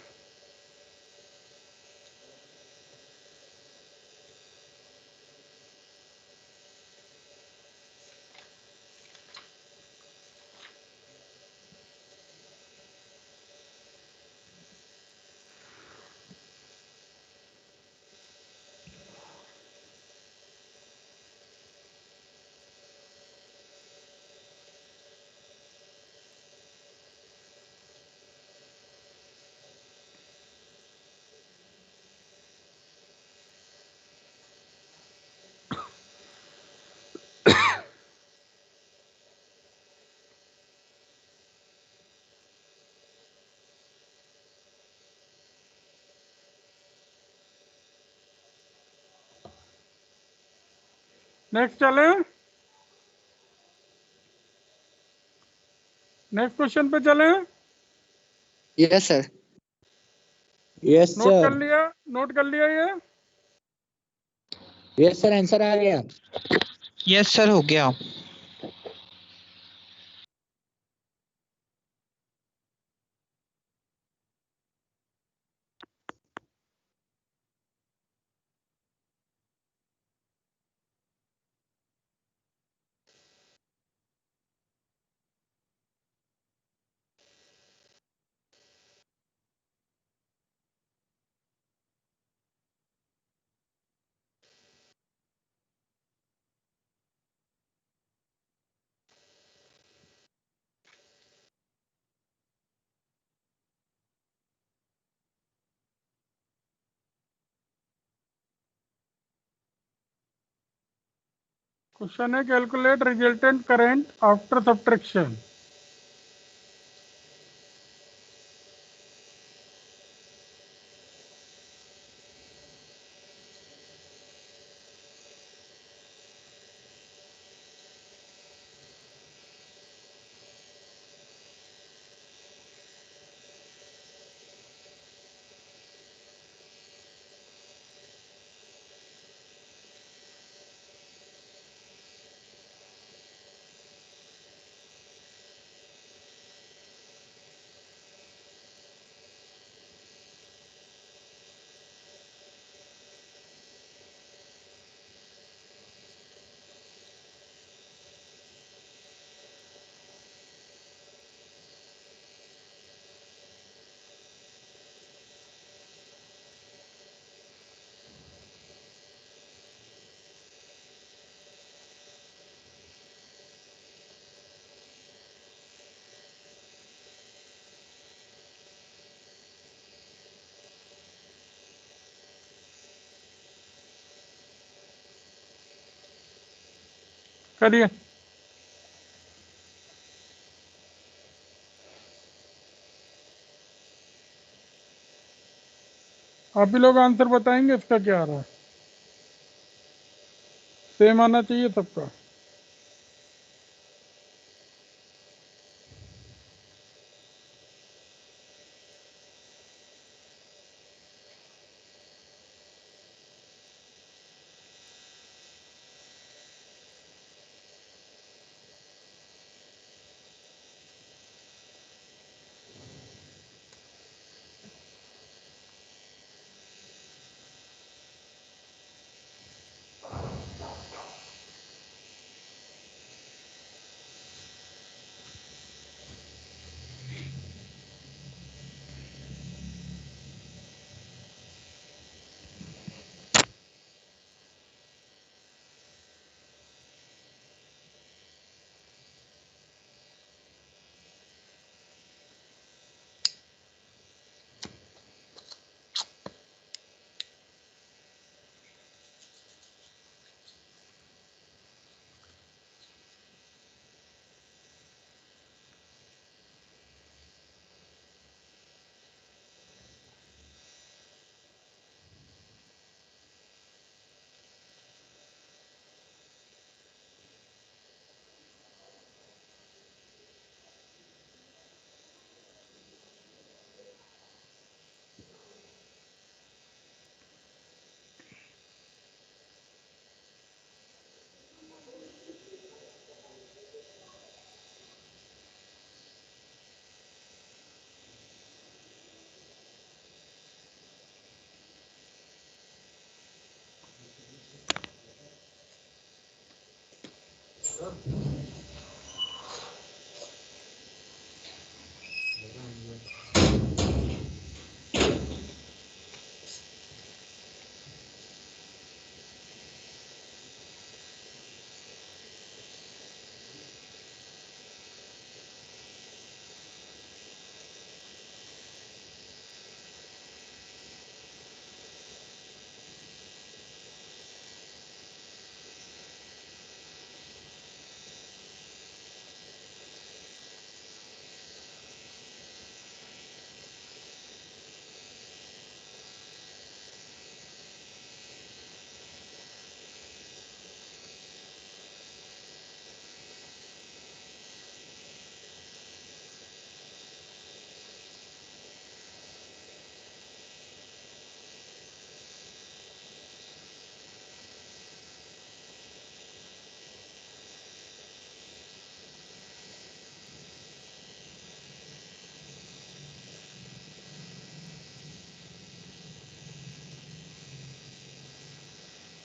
नेक्स्ट चले, नेक्स्ट क्वेश्चन पे चले। Yes sir. यस नोट कर सर। लिया, नोट कर लिया ये। यस सर, आंसर आ गया। यस सर, हो गया। क्वेश्चन है calculate resultant current after subtraction. करिए। आप भी लोग आंसर बताएंगे इसका क्या आ रहा है? सेम आना चाहिए सबका।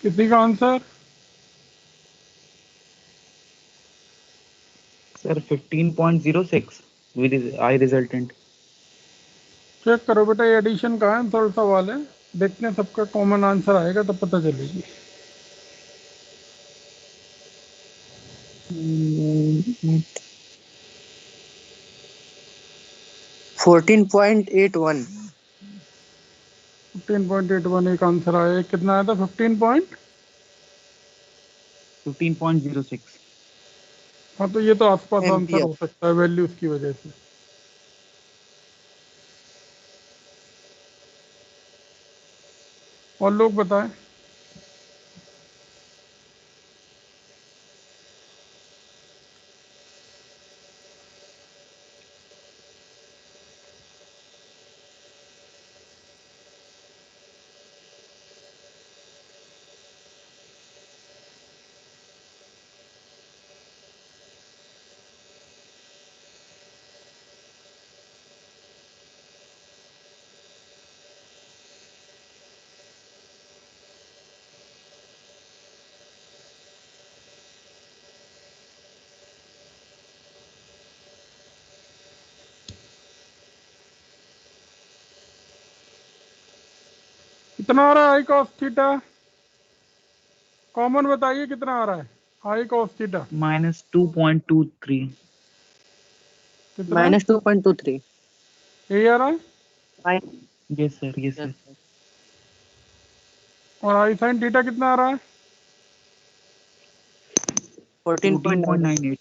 किसी का answer? Sir 15.06 with I resultant. Check करो बेटा, ये एडिशन का है, थोड़ा सवाल है, देखते हैं सबका कॉमन आंसर आएगा तब पता चलेगी। 14.81. 15.81 एक आंसर आया। कितना आया था? 15.06. हाँ, तो ये तो आसपास आंसर एम्पियर। हो सकता है वैल्यूज की वजह से। और लोग बताएं। कितना आ रहा है आई कॉस थीटा? कॉमन बताइए कितना आ रहा है आई कॉस थीटा? -2.23. कितना? -2.23. यही आ रहा है। Yes sir. Yes sir. और आई साइन थीटा कितना आ रहा है? 14.98.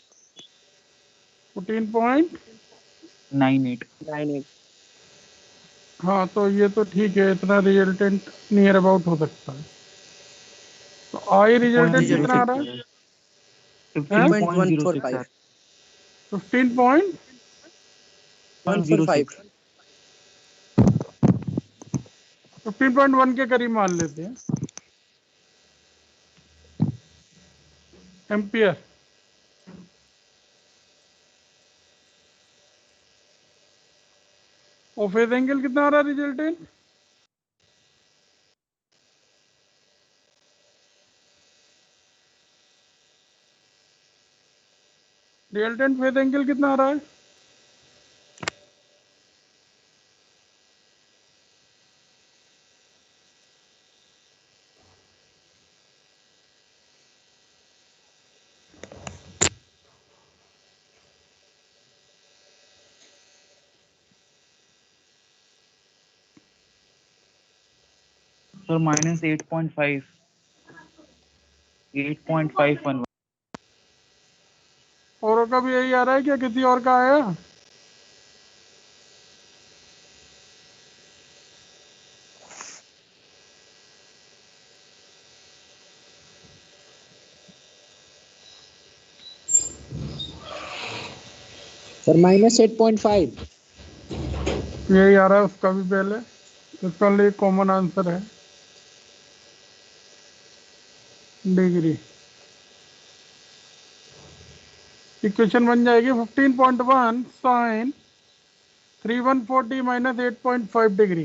14.98। हाँ, तो ये तो ठीक है, इतना रिजल्टेंट नियर अबाउट हो सकता है। तो आई रिजल्टेंट कितना आ रहा है? 15.145. 15.145 15.1 के करीब मान लेते हैं एम्पियर। और फेज एंगल कितना आ रहा है रिजल्टेंट? रिजल्टेंट फेज एंगल कितना आ रहा है? Sir -8.5. 8.511. औरों का भी यही आ रहा है क्या? किसी और का आया? सर -8.5. यही आ रहा है उसका भी पहले। इसका लिए कॉमन आंसर है डिग्री। इक्वेशन बन जाएगी 15.1 साइन 3140 माइनस 8.5 डिग्री।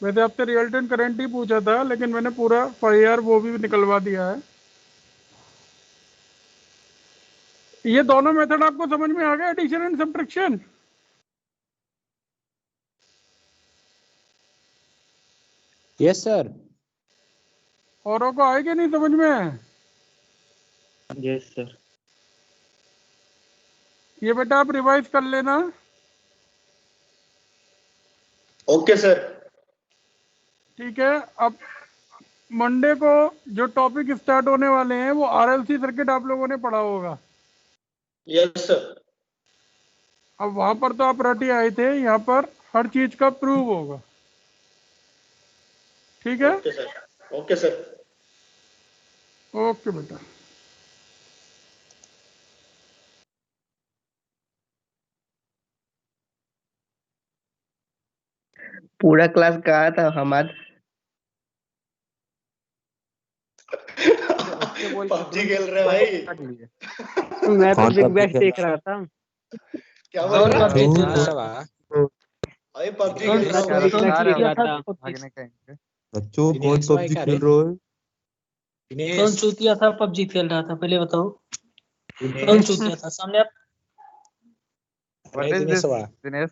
वैसे आपसे रिजल्टेंट करंट ही पूछा था, लेकिन मैंने पूरा फाइआर वो भी निकलवा दिया है। ये दोनों मेथड आपको समझ में आ गया, addition and subtraction? Yes sir. औरों को आएगी नहीं समझ में? Yes sir. ये बेटा आप रिवाइज कर लेना। Okay sir. ठीक है। अब मंडे को जो टॉपिक स्टार्ट होने वाले हैं वो आरएलसी सर्किट आप लोगों ने पढ़ा होगा। Yes sir. अब वहां पर तो आप रटे आए थे, यहाँ पर हर चीज का प्रूव होगा। ठीक है। Okay sir. Okay sir. Okay बेटा। पूरा क्लास कहाँ था हमाद? पबजी खेल रहे भाई। मैं तो बिग बैश देख रहा था। क्या बोल रहा है? अरे पबजी कौन खेल रहा हूँ चला भाई। रहा होगा भागने का इनके। बच्चों कौन पबजी खेल रहे हो? कौन चूतिया था पबजी खेल रहा था पहले बताओ, कौन चूतिया था सामने आप? What is this, Dinesh?